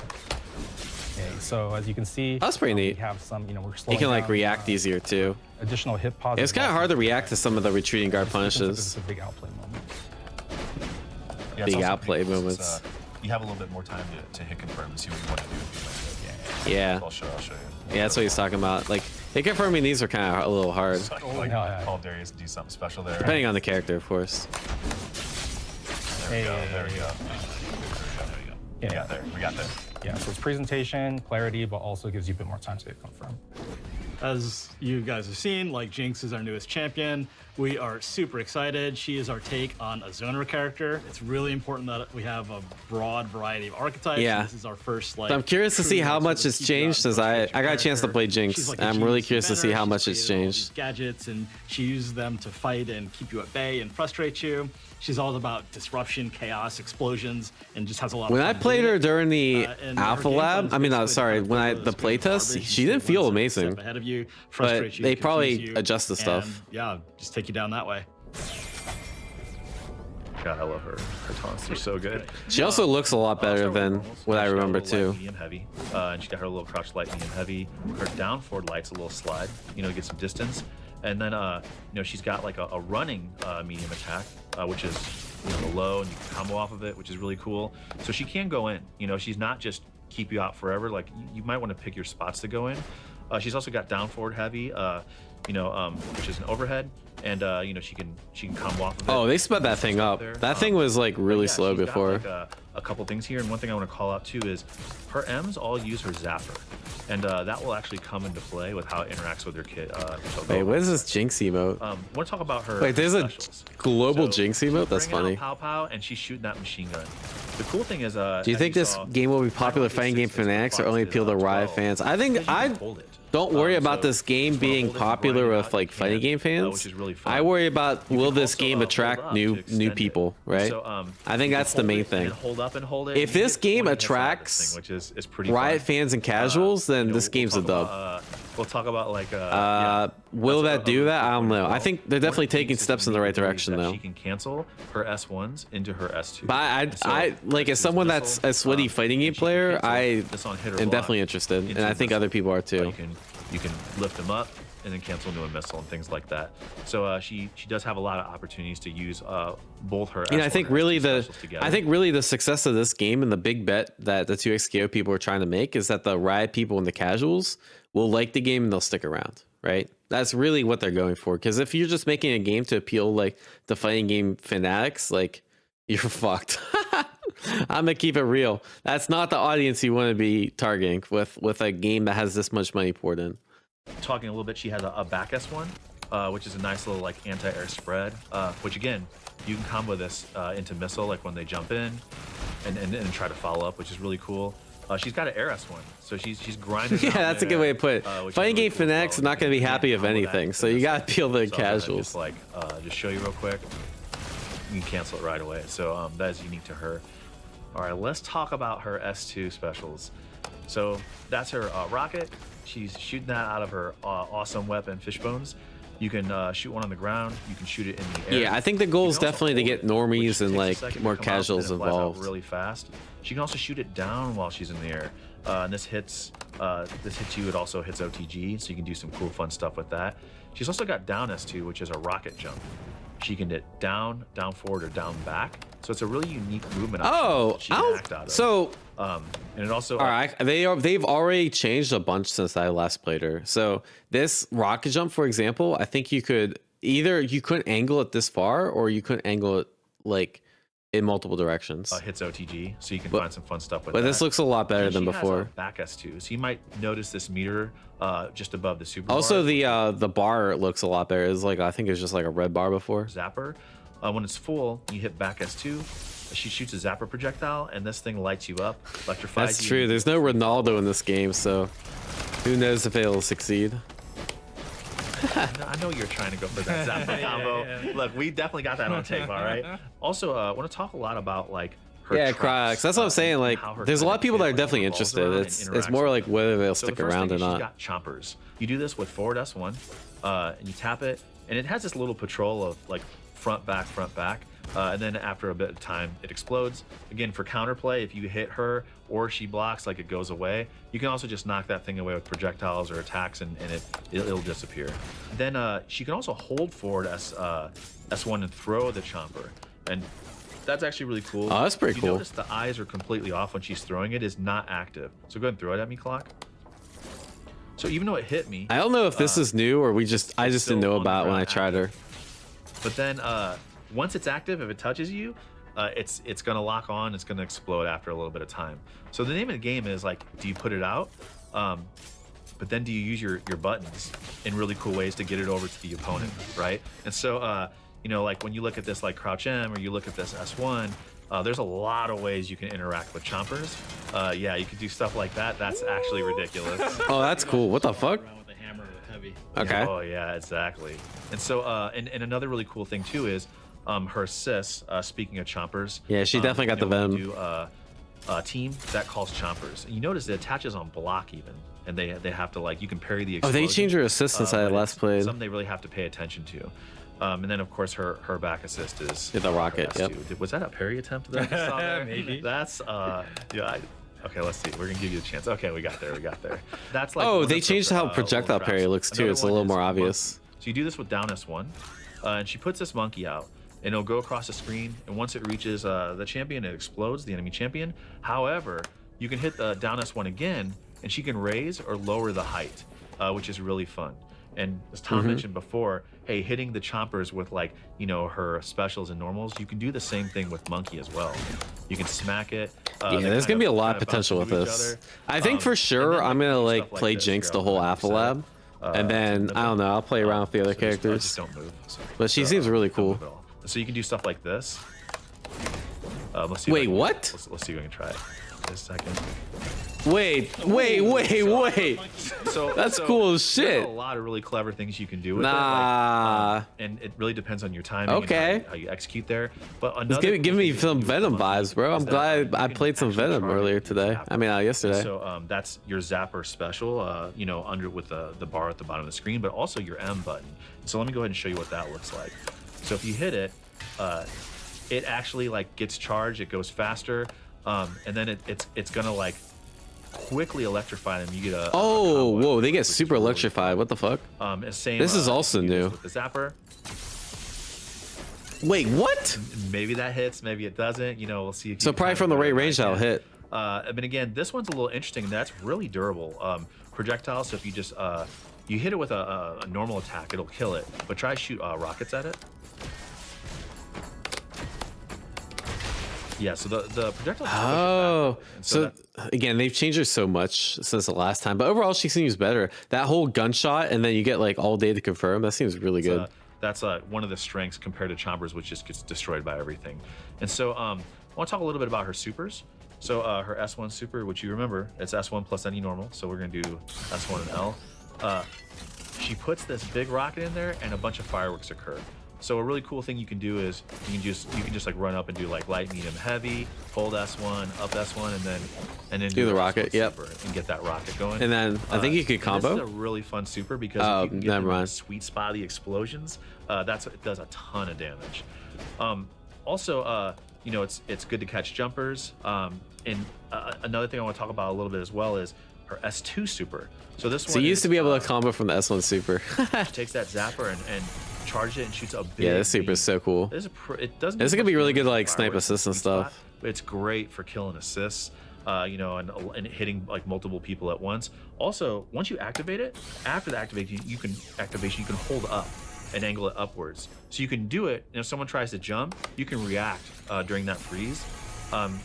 so as you can see, that's pretty neat. We have some, we're You slowing can like down, react easier too. Additional hit pause. It's kind of hard to react to some of the retreating guard punishes. It's a big outplay moment. Yeah, Big also outplay pretty cool moments. since, you have a little bit more time to hit confirm and see what you want to do if you like it. Yeah. I'll show you. Yeah, that's what he's talking about. Like, hit confirming these are kind of a little hard, So, call Darius to do something special there. depending on the character, of course. There we go. Yeah. We got there. Yeah, so it's presentation, clarity, but also gives you a bit more time to hit confirm. As you guys have seen, like, Jinx is our newest champion. We are super excited. She is our take on a zoner character. It's really important that we have a broad variety of archetypes. Yeah. This is our first, like, So I'm curious to see how much it's it's changed as I got a chance to play Jinx. She's like I'm a really genius curious to see inventor. how She's much it's created all these changed. gadgets, and she uses them to fight and keep you at bay and frustrate you. She's all about disruption, chaos, explosions, and just has a lot When of I fun played doing her it. during the And alpha her lab, gameplay is I mean, basically sorry, to when throw the those playtest, garbage, she didn't stay feel one amazing. step ahead of you, But frustrate you, they confuse probably you, adjust the stuff. and, yeah, just take you down that way. God, I love her taunts. They're so good. She also looks a lot better than what I remember too. Medium heavy, and she got her little crouch light, medium heavy. Her down forward light's a little slide, get some distance, and then she's got like a running medium attack, which is the low, and you can combo off of it, which is really cool. So she can go in. She's not just keep you out forever. Like you might want to pick your spots to go in. She's also got down forward heavy, which is an overhead, and she can combo off of it. Oh, they sped that thing up. That thing was like really slow she's got, before. like, a couple things here, and one thing I want to call out too is her M's all use her zapper, and that will actually come into play with how it interacts with her kit. Wait, what is this Jinx emote? I want to talk about her. Wait, there's a specials. global So, Jinx emote? That's bringing funny. out Pow Pow, and she's shooting that machine gun. The cool thing is, Do you think this game will be popular fighting game fanatics or only appeal to Riot fans? I think don't worry about this game being popular with like fighting game fans. Which is really fun. I worry about will this also, game hold attract up new to extend people, it. right? So, I think you that's can the main hold it and thing. Hold up and hold it. If You this get game 20 hits out of this attracts thing, which is pretty Riot fun. fans and casuals, then this we'll game's a talk dub. about, we'll talk about like. Will that's that do a that? I don't really know. cool I think they're one definitely of the taking things is steps in the the right ability direction, that though. She can cancel her S1s into her S2. But I like as someone that's a sweaty fighting game player, I am definitely interested, and I think other people are too. You can lift them up and then cancel into a missile and things like that. So she does have a lot of opportunities to use both her. I think really the the success of this game and the big bet that the 2XKO people are trying to make is that the Riot people and the casuals will like the game and they'll stick around, right? That's really what they're going for. Because if you're just making a game to appeal like the fighting game fanatics, like you're fucked. I'm gonna keep it real. That's not the audience you want to be targeting with a game that has this much money poured in. Talking a little bit, she has a back S1, which is a nice little like anti-air spread, which again, you can combo this into missile like when they jump in and try to follow up, which is really cool. She's got an air S1, so she's grinding. Yeah, that's a good way to put it. Fighting game fanatics are not going to be happy of anything, so you got to appeal to the casuals. Just show you real quick. You can cancel it right away. So that is unique to her. All right, let's talk about her S2 specials. So that's her rocket. She's shooting that out of her awesome weapon, Fishbones. You can shoot one on the ground. You can shoot it in the air. Yeah, I think the goal is definitely to get normies and like like more casuals involved. Really fast. She can also shoot it down while she's in the air. And this hits you. It also hits OTG, so you can do some cool, fun stuff with that. She's also got down S2, which is a rocket jump. She can hit down, down forward, or down back. So it's a really unique movement. Oh, so and it also. All right, they've already changed a bunch since I last played her. So this rocket jump, for example, I think you couldn't angle it this far, or you couldn't angle it like in multiple directions. Hits OTG, so you can find some fun stuff with but that. This looks a lot better than before. Has a back S2, so you might notice this meter just above the super. Also, bar. the bar looks a lot better. It's like I think it was just like a red bar before. Zapper. When it's full, you hit back S2. She shoots a zapper projectile, and this thing lights you up, electrifies you. That's true. There's no Ronaldo in this game, so Who knows if it'll succeed? I know you're trying to go for that Zapper combo. Look, we definitely got that on tape, all right? Also, I want to talk a lot about like her Yeah, traps, Crocs. That's what I'm saying. Like, there's a lot of people that are definitely revolves interested. around and It's interacts more with like it. whether they'll So stick the first around thing or is not. She's got chompers. You do this with forward S1, and you tap it, and it has this little patrol of like front, back, and then after a bit of time, it explodes. Again, for counterplay, if you hit her or she blocks, like it goes away. You can also just knock that thing away with projectiles or attacks, and it'll disappear. Then she can also hold forward S1 and throw the chomper, and that's actually really cool. Oh, that's pretty you cool. Notice the eyes are completely off when she's throwing it. Is not active. So go ahead and throw it at me, Clock. So even though it hit me, I don't know if this is new or I just didn't still know on the about when ground I tried her. but then once it's active, if it touches you, it's gonna lock on. It's gonna explode after a little bit of time. So the name of the game is like, do you put it out? But then do you use your buttons in really cool ways to get it over to the opponent, right? And so you know, like when you look at this like Crouch M or you look at this S1, there's a lot of ways you can interact with chompers. Yeah, you could do stuff like that. That's actually ridiculous. Oh, that's cool. What the fuck? Around with a hammer with heavy. Okay. Oh yeah, exactly. And so and another really cool thing too is her assists. Speaking of chompers, Yeah, she definitely got the when venom. you do a team that calls chompers. And you notice it attaches on block even, and they have to like you can parry the Oh, explosion. they changed her assist since I but last it's played. Something they really have to pay attention to. And then of course her back assist is Hit the rocket, her yep. S2. Was that a parry attempt that I saw there? Maybe. That's yeah. Okay, let's see. We're gonna give you a chance. Okay, we got there. That's like. Oh, one they of the, changed how little projectile traps. parry looks too. Another It's a one little is more monkey. obvious. So you do this with down S1, and she puts this monkey out, and it'll go across the screen. And once it reaches the champion, it explodes, the enemy champion. However, you can hit the down S1 again, and she can raise or lower the height, which is really fun. And as Tom mentioned before, hey, hitting the chompers with like, you know, her specials and normals, you can do the same thing with monkey as well. You can smack it. Yeah, there's gonna be a lot of potential with this. I think for sure I'm gonna like play Jinx the whole Alpha Lab, and then I don't know, I'll play around with the other Just characters. don't move. So, But she seems really don't cool. move at all. So you can do stuff like this. Let's see. Wait, if I can- what? Let's see if I can try it. Just a second. Wait. So That's cool as There's shit. a lot of really clever things you can do with it. Nah. Like, and it really depends on your timing. Okay. And how you execute there. But It's another give cool me thing some you can do Venom with monkey vibes, bro. I'm is that glad you I can played some actually Venom charge earlier with today. zapper. I mean, yesterday. So that's your zapper special, you know, under with the bar at the bottom of the screen, but also your M button. So let me go ahead and show you what that looks like. So if you hit it, it actually like gets charged. It goes faster, and then it's gonna like quickly electrify them. You get a Oh, combo, whoa, they get which is super really electrified. fun. What the fuck? Same, This is you also can do new. this with the zapper. Wait, what? Maybe that hits, maybe it doesn't. You know, we'll see. If So you probably kind from the of right get it range that'll hit. But again, this one's a little interesting. That's really durable. Projectiles. So if you just you hit it with a normal attack, it'll kill it. But try to shoot rockets at it. Yeah, so the projectile. Oh, so again, they've changed her so much since the last time, but overall she seems better. That whole gunshot, and then you get like all day to confirm. That seems really good. That's one of the strengths compared to Chompers, which just gets destroyed by everything. And so I want to talk a little bit about her supers. So her S1 super, which you remember, it's S1 plus any normal. So we're gonna do S1 and L. She puts this big rocket in there, and a bunch of fireworks occur. So a really cool thing you can do is you can just like run up and do like light, medium, heavy, hold S1, up S1, and then Do the rocket, S1 yep. super and get that rocket going. And then I think you could combo. This is a really fun super because Oh, if you can get never them in the mind. sweet spot of the explosions, it does a ton of damage. Also, you know, it's good to catch jumpers. And another thing I want to talk about a little bit as well is her S2 super. So this So one you used is, to be able to combo from the S1 super. she takes that zapper and charges it and shoots a big. Yeah, this super is so cool. It doesn't. This is do gonna be much really damage good, with like, snipe fireworks assists and sweet spot, stuff. But it's great for killing assists. You know, and hitting like multiple people at once. Also, once you activate it, after the activation, you can hold up and angle it upwards. So you can do it, and if someone tries to jump, you can react during that freeze.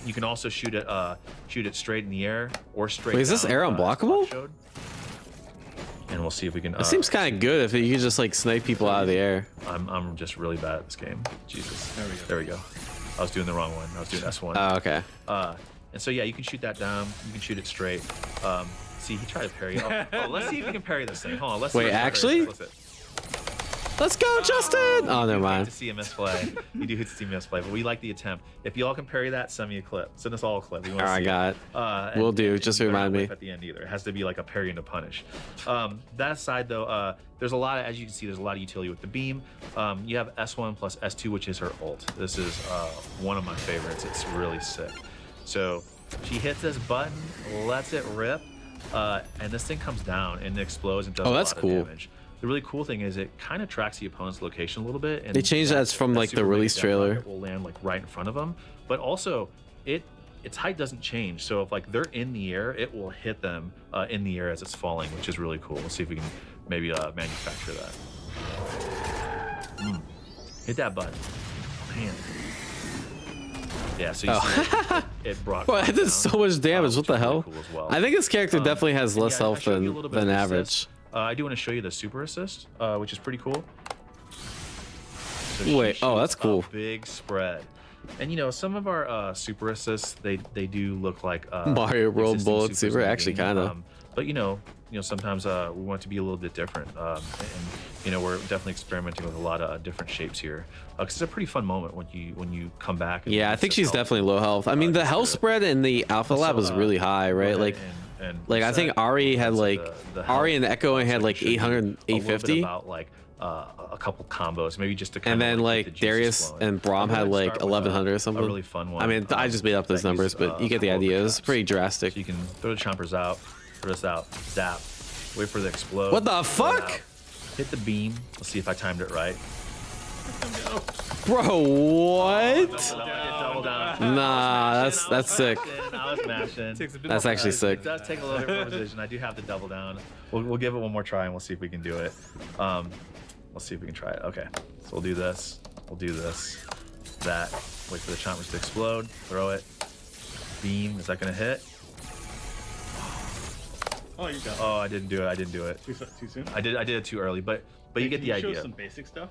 You can also shoot it straight in the air or straight. Wait, is this down, air as unblockable? Scott showed. And we'll see if we can. It seems kind of good if you could just like snipe people out of the air. I'm just really bad at this game. Jesus. There we go. There we go. I was doing the wrong one. I was doing S1. Oh, okay. And so yeah, you can shoot that down. You can shoot it straight. See, he tried to parry. Oh, let's see if he can parry this thing. Hold on. Let's Wait, see actually? Let's go, Justin! Oh, never You mind. hate to see him misplay. You do hate to see him misplay, but we like the attempt. If y'all can parry that, send me a clip. Send us all a clip. We want to see I got it. Will do. Just you better remind not me. whip at the end either. It has to be like a parry and a punish. That aside, though, there's a lot of, as you can see, there's a lot of utility with the beam. You have S1 plus S2, which is her ult. This is one of my favorites. It's really sick. So she hits this button, lets it rip, and this thing comes down and explodes and does a lot of damage. The really cool thing is it kind of tracks the opponent's location a little bit. And they changed that from like the release trailer. It will land like right in front of them, but also its height doesn't change. So if like they're in the air, it will hit them in the air as it's falling, which is really cool. Let's see if we can maybe manufacture that. Hit that button. Oh, man. Yeah, so you see it brought. Bro, it did so much damage. What the hell? Really cool as well. I think this character definitely has less health than average. I do want to show you the super assist, which is pretty cool. So wait, oh, that's cool. Big spread. And you know, some of our super assists, they do look like Mario World Bullet Super, actually kind of. But you know, sometimes we want it to be a little bit different, and you know, we're definitely experimenting with a lot of different shapes here. Cause it's a pretty fun moment when you come back. And yeah, I think she's definitely low health. I mean, the health spread in the Alpha Lab was really high, right? Like I think Ari had like Ari and Echo had like 800, 850. About like a couple combos, maybe just to kind and of then like Darius and Braum had like 1100 or something. A really fun one. I mean, I just made up those numbers, but you get the idea. It was pretty drastic. So you can throw the chompers out, throw this out, zap, wait for the explode. What the fuck? Hit the beam. Let's see if I timed it right. Bro, what? Double down. Nah, that's sick. I was mashing. That's actually sick. It does take a little bit more precision. I do have the double down. We'll give it one more try and we'll see if we can do it. Let's see if we can try it. Okay, so we'll do this. We'll do this. That. Wait for the chompers to explode. Throw it. Beam. Is that gonna hit? Oh, you got it. Oh, I didn't do it. I didn't do it. Too soon? I did it too early, but you get the idea. Show some basic stuff?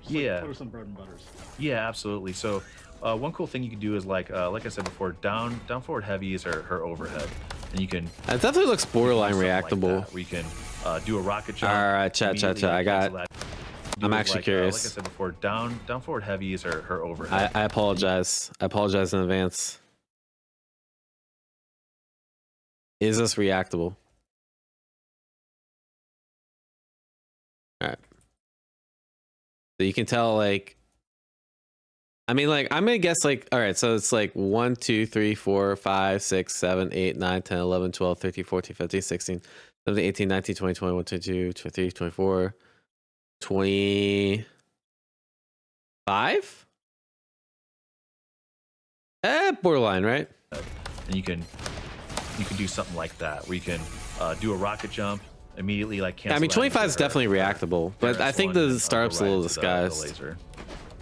Just Yeah. Like, what are some bread and butters? Yeah, absolutely. So one cool thing you can do is like I said before, down forward heavy is her overhead, and you can. It definitely looks borderline reactable. Like we can do a rocket jump. All right, chat. I got. I'm actually curious. Like I said before, down forward heavy is her overhead. I apologize. I apologize in advance. Is this reactable? All right. So you can tell, like, I mean, like, I'm gonna guess, like, all right, so it's like 1, 2, 3, 4, 5, 6, 7, 8, 9, 10, 11, 12, 13, 14, 15, 16, 17, 18, 19, 20, 21, 22, 23, 24, 25? Borderline, right? And you can do something like that, where you can do a rocket jump, immediately like cancel. I mean, 25 is definitely reactable, but I think the startup's a little disguised.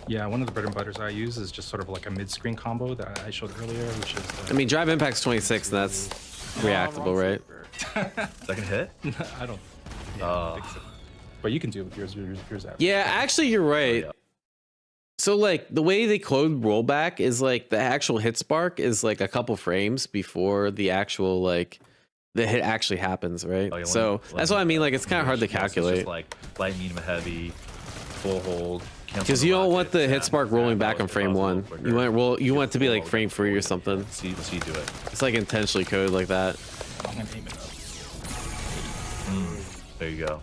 Yeah, one of the bread and butters I use is just sort of like a mid-screen combo that I showed earlier, which is. I mean, Drive Impact's 26, and that's reactable, right? Is that gonna hit? I don't. Yeah, I don't think so. But you can do it with yours out. Yeah, actually, you're right. So, like, the way they code rollback is like the actual hit spark is like a couple frames before the actual like the hit actually happens, right? So that's what I mean. Like, it's kind of hard to calculate. Just like light, medium, heavy, full hold. Because you don't want the hit spark rolling back on frame 1. You want you want it to be like frame 3 or something. Let's see you do it. It's like intentionally coded like that. I'm gonna aim it up. There you go.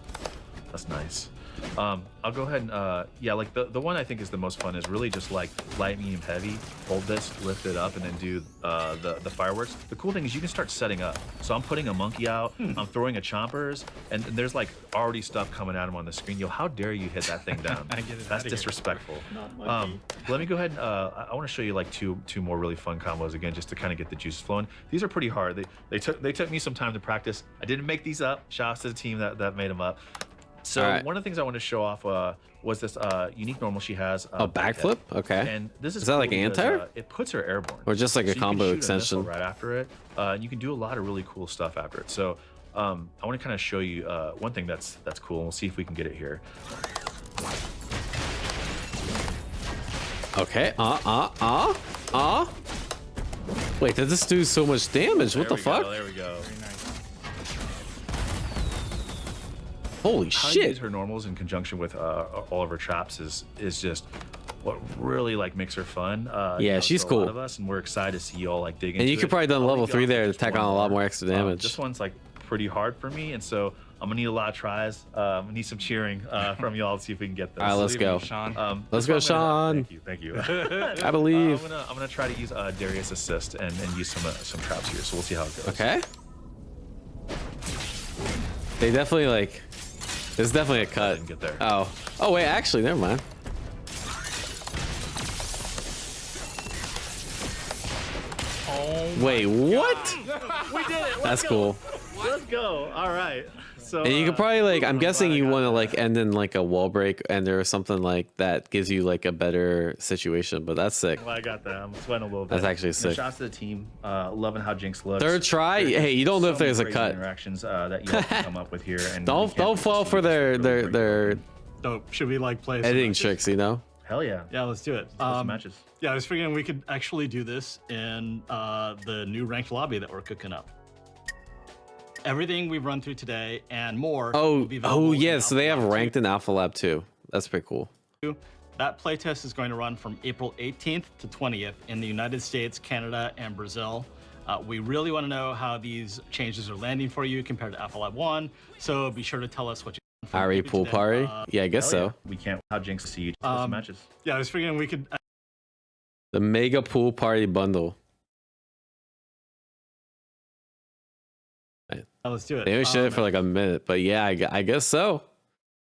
That's nice. I'll go ahead and yeah, like the one I think is the most fun is really just like light, medium, heavy. Hold this, lift it up, and then do the fireworks. The cool thing is you can start setting up. So I'm putting a monkey out, I'm throwing a chompers, and there's like already stuff coming at him on the screen. Yo, how dare you hit that thing down? I get it. That's disrespectful. Not Let me go ahead and I want to show you like two more really fun combos again, just to kind of get the juices flowing. These are pretty hard. They took me some time to practice. I didn't make these up. Shout out to the team that made them up. So one of the things I want to show off was this unique normal she has. A backflip? Okay. And this is that cool like anti-air? It puts her airborne. Or just like a so combo you can shoot a extension? missile right after it. And you can do a lot of really cool stuff after it. So I want to kind of show you one thing that's cool. And we'll see if we can get it here. Okay. Wait, did this do so much damage? What the fuck? There we go. Very nice. Holy How you shit. use her normals in conjunction with all of her traps is just what really like makes her fun. Yeah, she's to a cool. lot of us, and we're excited to see y'all like dig into And you it. could probably done I'll level leave you 3 off there to with just tack one on a lot more extra damage. This one's like pretty hard for me, and so I'm gonna need a lot of tries. I need some cheering from y'all to see if we can get this. All right, let's go. Sean. Let's go, Sean. Thank you. I believe. I'm gonna try to use Darius assist and use some traps here. So we'll see how it goes. Okay. They definitely like. There's definitely a cut. Didn't get there. Oh. Oh wait, actually, never mind. Wait, what? We did it. That's cool. Let's go. All right. So And you could probably like, I'm guessing you want to to like end in like a wall break ender or something like that gives you like a better situation, but that's sick. Well, I got that. I'm sweating a little bit. That's actually sick. Shots to the team. Loving how Jinx looks. Third try? Hey, you don't know if So many there's a crazy cut. interactions that you all can come up with here. And Don't fall for their So should we like play some editing matches? tricks, you know? Hell yeah. Yeah, let's do it. Some matches. Yeah, I was figuring we could actually do this in the new ranked lobby that we're cooking up. Everything we've run through today and more. will be available in yeah. So they have Alpha Lab ranked in Alpha Lab too. That's pretty cool. 2. That playtest is going to run from April 18th to 20th in the United States, Canada, and Brazil. We really want to know how these changes are landing for you compared to Alpha Lab 1. So be sure to tell us what you. Ari pool party? Yeah, I guess Hell yeah. so. We can't how Jinx siege some matches. Yeah, I was figuring we could. The mega pool party bundle. Let's do it. They only showed it for like a minute, but yeah, I guess so.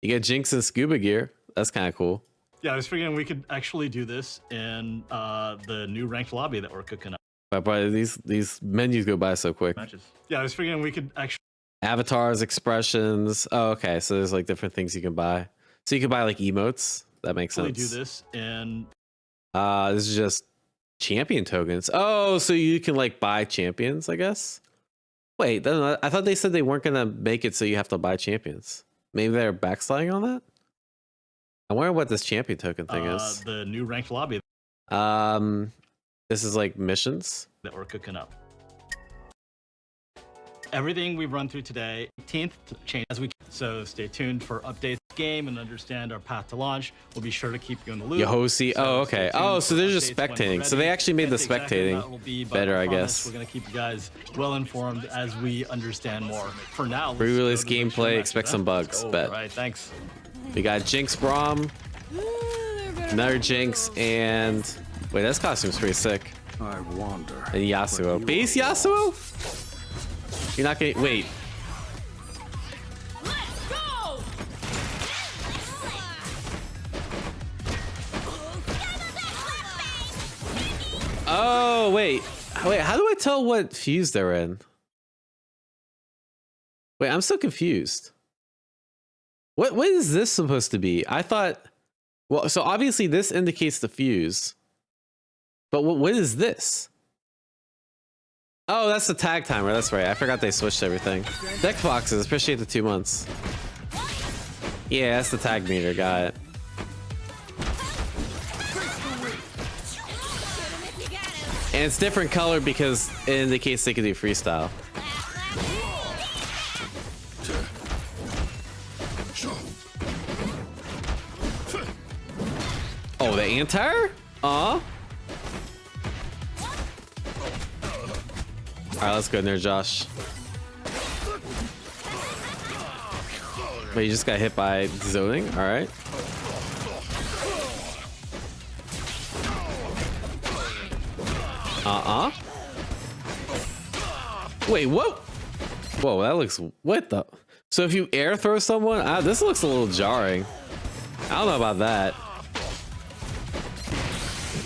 You get Jinx and scuba gear. That's kind of cool. Yeah, I was figuring we could actually do this in the new ranked lobby that we're cooking up. But these menus go by so quick. Matches. Yeah, I was figuring we could actually. Avatars, expressions. Oh, okay. So there's like different things you can buy. So you can buy like emotes. That makes sense. do this in. This is just champion tokens. Oh, so you can like buy champions, I guess. Wait, then I thought they said they weren't gonna make it so you have to buy champions. Maybe they're backsliding on that. I wonder what this champion token thing is. The new ranked lobby This is like missions. that we're cooking up. Everything we've run through today, 18th to change as we can. So stay tuned for updates game and understand our path to launch. We'll be sure to keep you in the loop. Yahosi. So Oh, stay okay. tuned Oh, so for they're just updates when we're spectating. So ready. they actually made the That's exactly what spectating it will be, but better, I promise guess. We're gonna keep you guys well informed as we understand more. For now, let's Pre-release go to the show gameplay. matches, Expect huh? some bugs. Let's go. Bet. All right, thanks. We got Jinx Braum, another Jinx, and wait, this costume's pretty sick. I wonder. And Yasuo. Base Yasuo? You're not gonna wait. Oh wait. How do I tell what fuse they're in? Wait, I'm so confused. What is this supposed to be? I thought, well, so obviously this indicates the fuse, but what is this? Oh, that's the tag timer. That's right. I forgot they switched everything. Deck boxes. Appreciate the 2 months. Yeah, that's the tag meter. Got it. And it's different color because it indicates they can do freestyle. Oh, the anti-air? Alright, let's go in there, Josh. Wait, you just got hit by zoning? Alright. Wait, what? Whoa, that looks... What the... So if you air throw someone... this looks a little jarring. I don't know about that.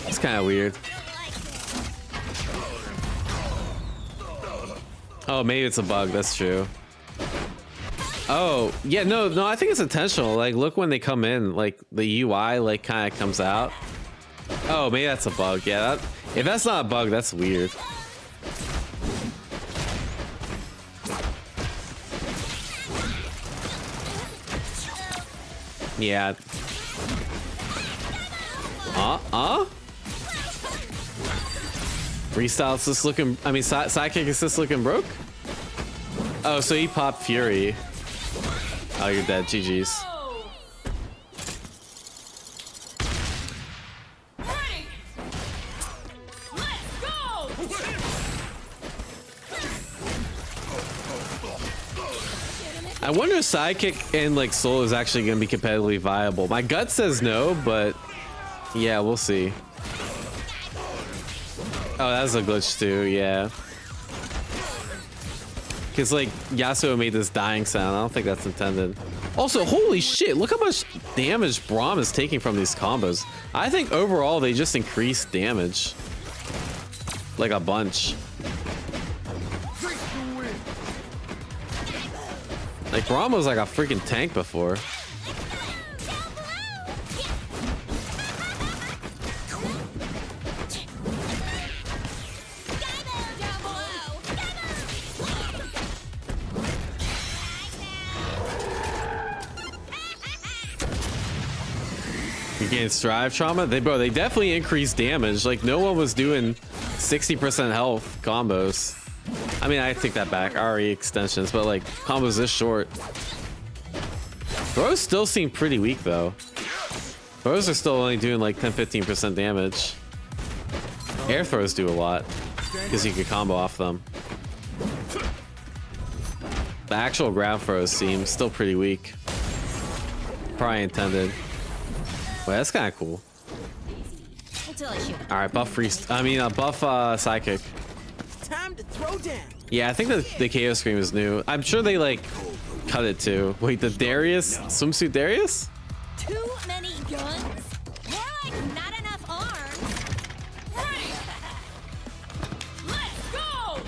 It's kind of weird. Oh, maybe it's a bug. That's true. Oh, yeah, no, I think it's intentional. Like, look when they come in, like the UI like kind of comes out. Oh, maybe that's a bug. Yeah, if that's not a bug, that's weird. Yeah. Freestyle assist looking, I mean, sidekick assist looking broke? Oh, so he popped Fury. Oh, you're dead. GG's. I wonder if Sidekick and like Soul is actually going to be competitively viable. My gut says no, but yeah, we'll see. Oh, that's a glitch too, yeah. Because like Yasuo made this dying sound. I don't think that's intended. Also, holy shit, look how much damage Braum is taking from these combos. I think overall they just increase damage. Like a bunch. Like Braum was like a freaking tank before. You gain strive trauma? They definitely increased damage. Like no one was doing 60% health combos. I mean, I take that back. RE extensions, but like combos this short. Throws still seem pretty weak though. Throws are still only doing like 10-15% damage. Air throws do a lot because you could combo off them. The actual grab throws seem still pretty weak. Probably intended. Well, that's kind of cool. All right, buff sidekick. Time to throw down. Yeah, I think the KO scream is new. I'm sure they like cut it too. Wait, the Darius swimsuit Darius? Too many guns? More like not enough arms. Right. Let's go.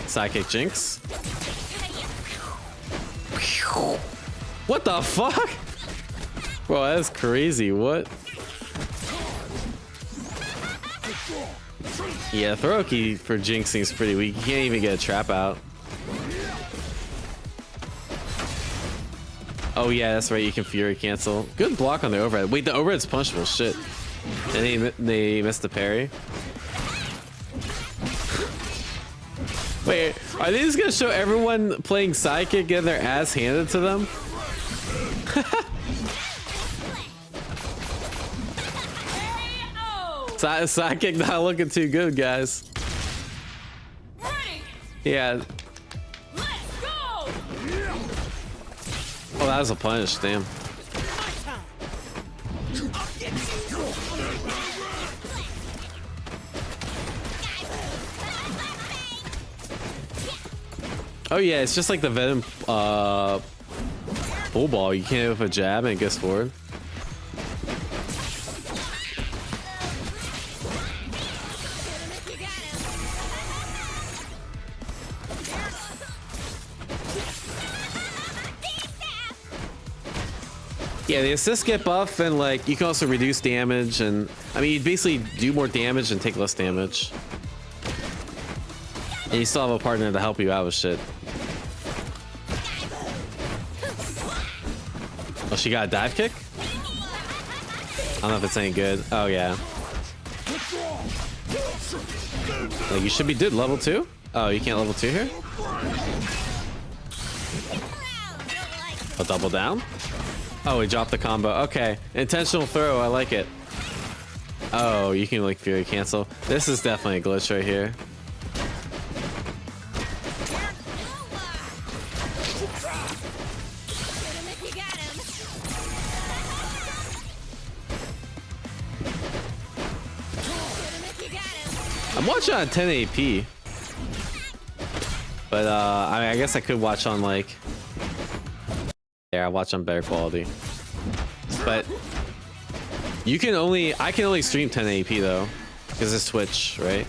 Sidekick Jinx. What the fuck? Bro, that's crazy. What? Yeah, throw key for Jinx seems pretty weak. You can't even get a trap out. Oh yeah, that's right. You can Fury cancel. Good block on the overhead. Wait, the overhead's punishable. Shit. And they missed the parry. Wait, are they just gonna show everyone playing Sidekick getting their ass handed to them? Sidekick not looking too good, guys. Yeah. Oh, that was a punish, damn. Oh yeah, it's just like the Venom bull ball. You can't hit with a jab and it gets forward. Yeah, the assists get buff, and like you can also reduce damage, and I mean you basically do more damage and take less damage. And you still have a partner to help you out with shit. Oh, she got a dive kick? I don't know if it's any good. Oh yeah. Like you should be good. Level 2? Oh, you can't level 2 here? A double down? Oh, he dropped the combo. Okay. Intentional throw. I like it. Oh, you can like Fury cancel. This is definitely a glitch right here. I'm watching on 1080p. But I guess I could watch on like... Yeah, I watch on better quality. But I can only stream 1080p though, because it's Twitch, right?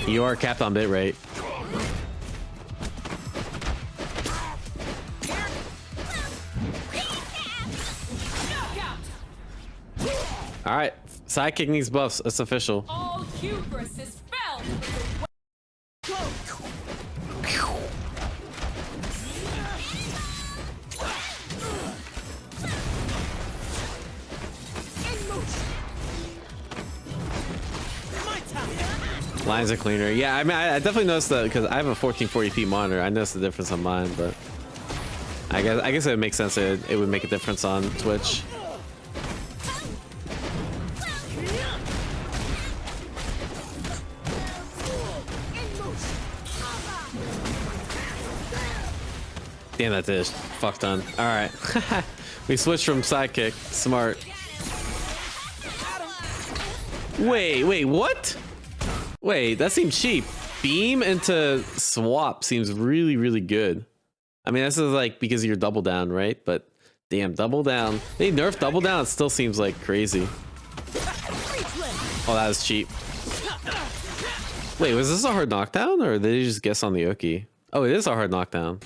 You are capped on bitrate. All right, Sidekick needs buffs. It's official. All hubris is felt. Lines are cleaner. Yeah, I mean, I definitely noticed that because I have a 1440p monitor. I noticed the difference on mine, but I guess it would make sense. It would make a difference on Twitch. Damn, that did. Fuck done. All right. We switched from sidekick. Smart. Wait, what? Wait, that seems cheap. Beam into swap seems really, really good. I mean, this is like because of your double down, right? But damn, double down. They nerfed double down. It still seems like crazy. Oh, that was cheap. Wait, was this a hard knockdown or did they just guess on the Oki? Oh, it is a hard knockdown.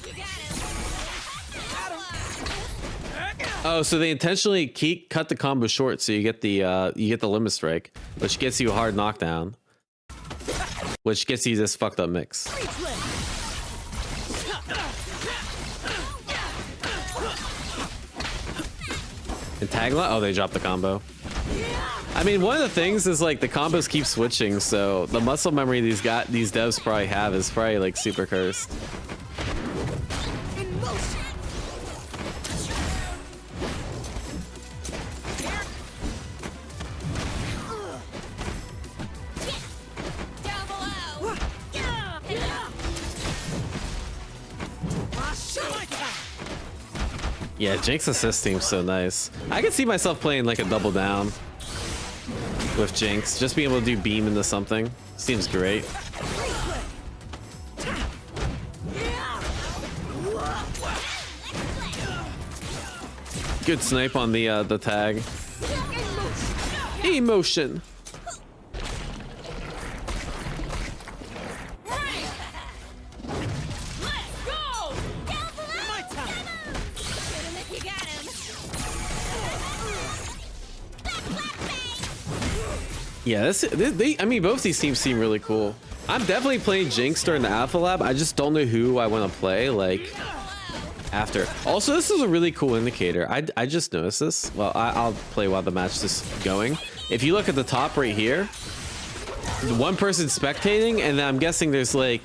Oh, so they intentionally cut the combo short so you get the limit strike, which gets you a hard knockdown, which gets you this fucked up mix. And tag line? Oh, they dropped the combo. I mean, one of the things is like the combos keep switching, so the muscle memory these devs probably have is probably like super cursed. Yeah, Jinx assist seems so nice. I could see myself playing like a double down with Jinx. Just being able to do beam into something seems great. Good snipe on the tag. Emotion. Yeah, I mean, both these teams seem really cool. I'm definitely playing Jinx during the Alpha Lab. I just don't know who I want to play, like, after. Also, this is a really cool indicator. I just noticed this. Well, I'll play while the match is going. If you look at the top right here, one person spectating, and then I'm guessing there's, like,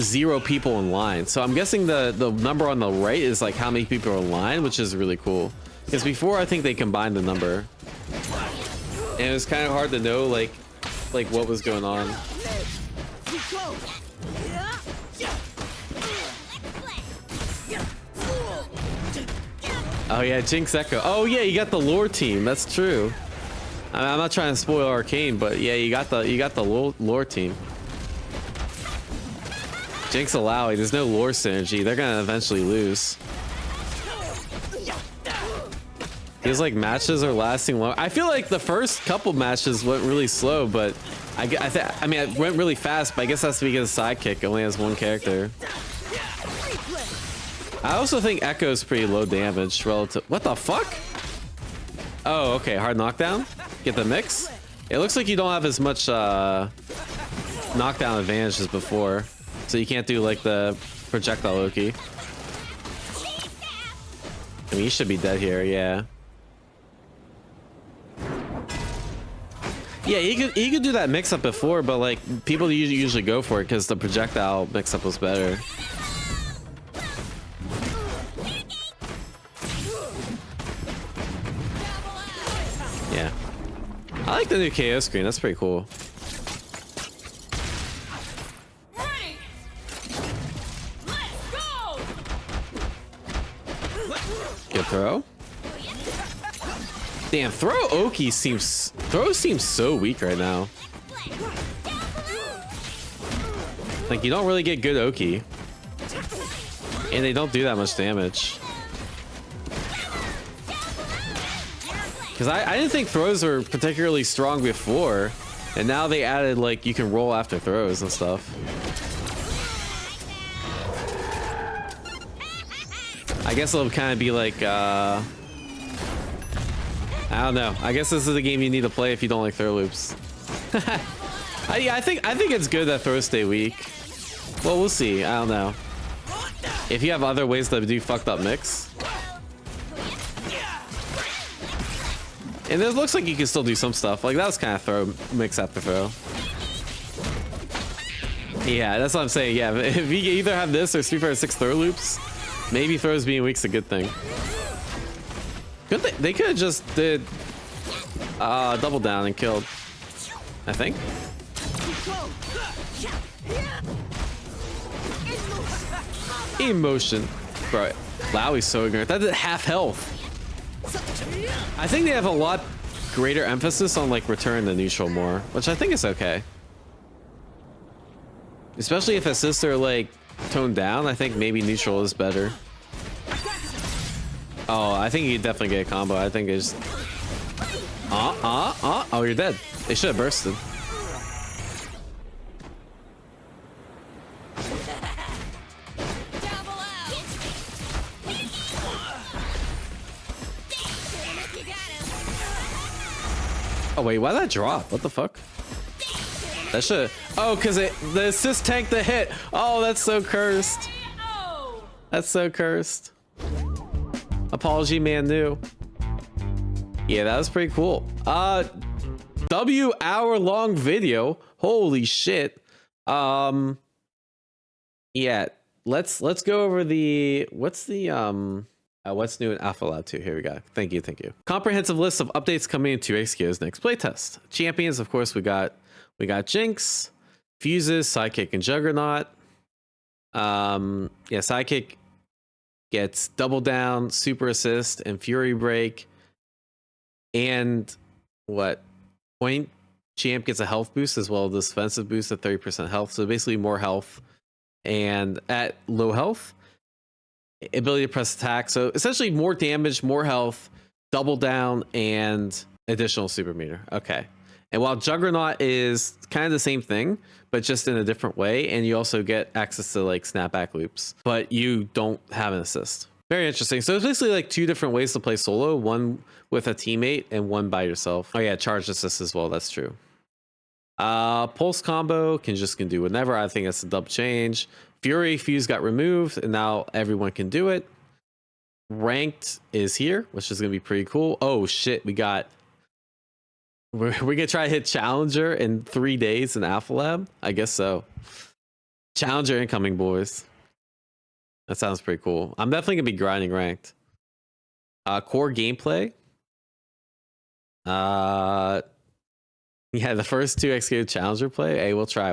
0 people in line. So I'm guessing the number on the right is, like, how many people are in line, which is really cool. Because before, I think they combined the number. And it was kind of hard to know, like what was going on. Oh yeah, Jinx Echo. Oh yeah, you got the lore team. That's true. I'm not trying to spoil Arcane, but yeah, you got the lore team. Jinx Alawi. There's no lore synergy. They're gonna eventually lose. Feels like matches are lasting long. I feel like the first couple matches went really slow, but I mean, it went really fast, but I guess that's because Sidekick only has one character. I also think Echo's pretty low damage relative. What the fuck? Oh, okay. Hard knockdown. Get the mix. It looks like you don't have as much knockdown advantage as before, so you can't do like the projectile Loki. I mean, you should be dead here. Yeah. Yeah, he could do that mix-up before, but like people usually go for it because the projectile mix-up was better. Yeah, I like the new KO screen. That's pretty cool. Good throw. Damn, throw seems so weak right now. Like, you don't really get good Oki. And they don't do that much damage. Because I didn't think throws were particularly strong before. And now they added, like, you can roll after throws and stuff. I guess it'll kind of be like, I don't know. I guess this is a game you need to play if you don't like throw loops. I think it's good that throws stay weak. Well, we'll see. I don't know. If you have other ways to do fucked up mix. And it looks like you can still do some stuff. Like that was kind of throw mix after throw. Yeah, that's what I'm saying. Yeah, if you either have this or Street Fighter 6 throw loops, maybe throws being weak's a good thing. They could have just did double down and killed, I think. Emotion. Bro, Lowie's so ignorant. That did half health. I think they have a lot greater emphasis on like return to neutral more, which I think is okay. Especially if assists are like toned down, I think maybe neutral is better. Oh, I think you definitely get a combo. I think it's oh, you're dead. They should have bursted. Oh wait, why'd that drop? What the fuck? That should. Oh, because the assist tanked the hit. Oh, that's so cursed. That's so cursed. Apology man knew. Yeah, that was pretty cool. hour-long video. Holy shit. Yeah, let's go over the what's new in Alpha Lab 2. Here we go. Thank you. Comprehensive list of updates coming into XQ's next playtest. Champions, of course, we got Jinx, Fuses, Sidekick, and Juggernaut. Yeah, Sidekick gets double down, super assist, and fury break. And what? Point champ gets a health boost as well as defensive boost at 30% health. So basically more health. And at low health, ability to press attack. So essentially more damage, more health, double down, and additional super meter. Okay. And while Juggernaut is kind of the same thing, but just in a different way, and you also get access to like snapback loops, but you don't have an assist. Very interesting. So it's basically like two different ways to play solo, one with a teammate and one by yourself. Oh yeah, charge assist as well. That's true. Pulse combo can do whenever. I think that's a dub change. Fury Fuse got removed, and now everyone can do it. Ranked is here, which is gonna be pretty cool. Oh shit, we're gonna try to hit Challenger in 3 days in Alpha Lab? I guess so. Challenger incoming, boys. That sounds pretty cool. I'm definitely gonna be grinding ranked. Core gameplay. Yeah, the first 2xQ Challenger play. Hey, we'll try.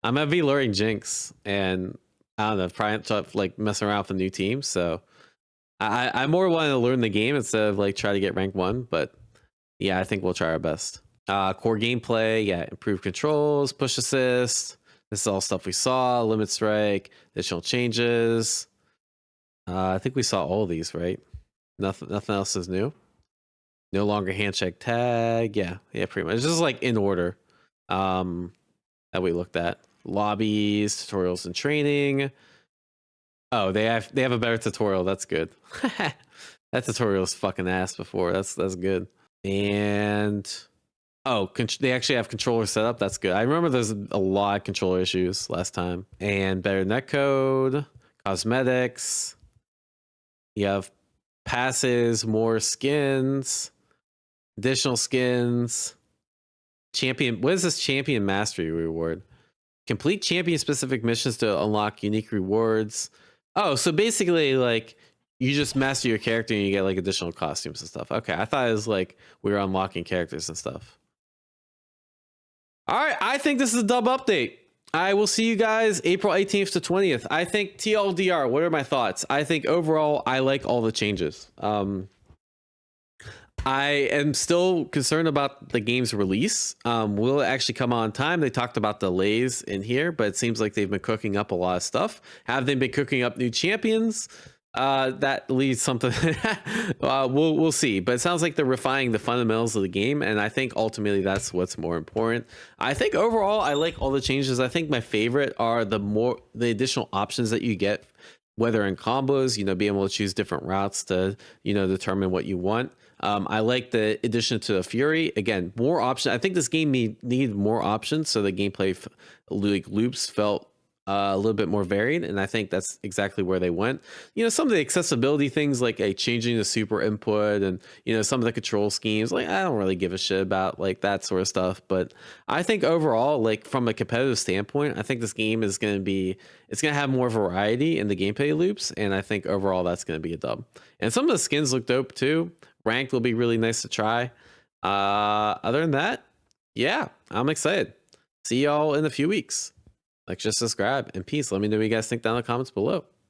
I'm gonna be luring Jinx, and I don't know, probably like messing around with a new team. So I more want to learn the game instead of like try to get rank 1, but yeah, I think we'll try our best. Core gameplay, yeah, improved controls, push assist. This is all stuff we saw. Limit strike, additional changes. I think we saw all of these, right? Nothing else is new. No longer handshake tag. Yeah, pretty much. It's just like in order that we looked at. Lobbies, tutorials, and training. Oh, they have a better tutorial. That's good. That tutorial is fucking ass before. That's good. And oh, they actually have controller set up. That's good. I remember there's a lot of controller issues last time. And better netcode, cosmetics. You have passes, more skins, additional skins. Champion. What is this champion mastery reward? Complete champion specific missions to unlock unique rewards. Oh, so basically like you just master your character and you get like additional costumes and stuff. Okay, I thought it was like we were unlocking characters and stuff. All right, I think this is a dub update. I will see you guys April 18th to 20th. I think TLDR, what are my thoughts? I think overall, I like all the changes. I am still concerned about the game's release. Will it actually come on time? They talked about delays in here, but it seems like they've been cooking up a lot of stuff. Have they been cooking up new champions? That leads something. We'll see. But it sounds like they're refining the fundamentals of the game, and I think ultimately that's what's more important. I think overall, I like all the changes. I think my favorite are the additional options that you get, whether in combos, being able to choose different routes to, determine what you want. I like the addition to the Fury. Again, more options. I think this game needed more options, so the gameplay loops felt a little bit more varied, and I think that's exactly where they went. Some of the accessibility things like changing the super input and some of the control schemes, like I don't really give a shit about like that sort of stuff. But I think overall, like from a competitive standpoint, I think this game is going to have more variety in the gameplay loops, and I think overall that's going to be a dub. And some of the skins look dope too. Ranked will be really nice to try. Other than that, yeah, I'm excited. See y'all in a few weeks. Like, just subscribe and peace. Let me know what you guys think down in the comments below.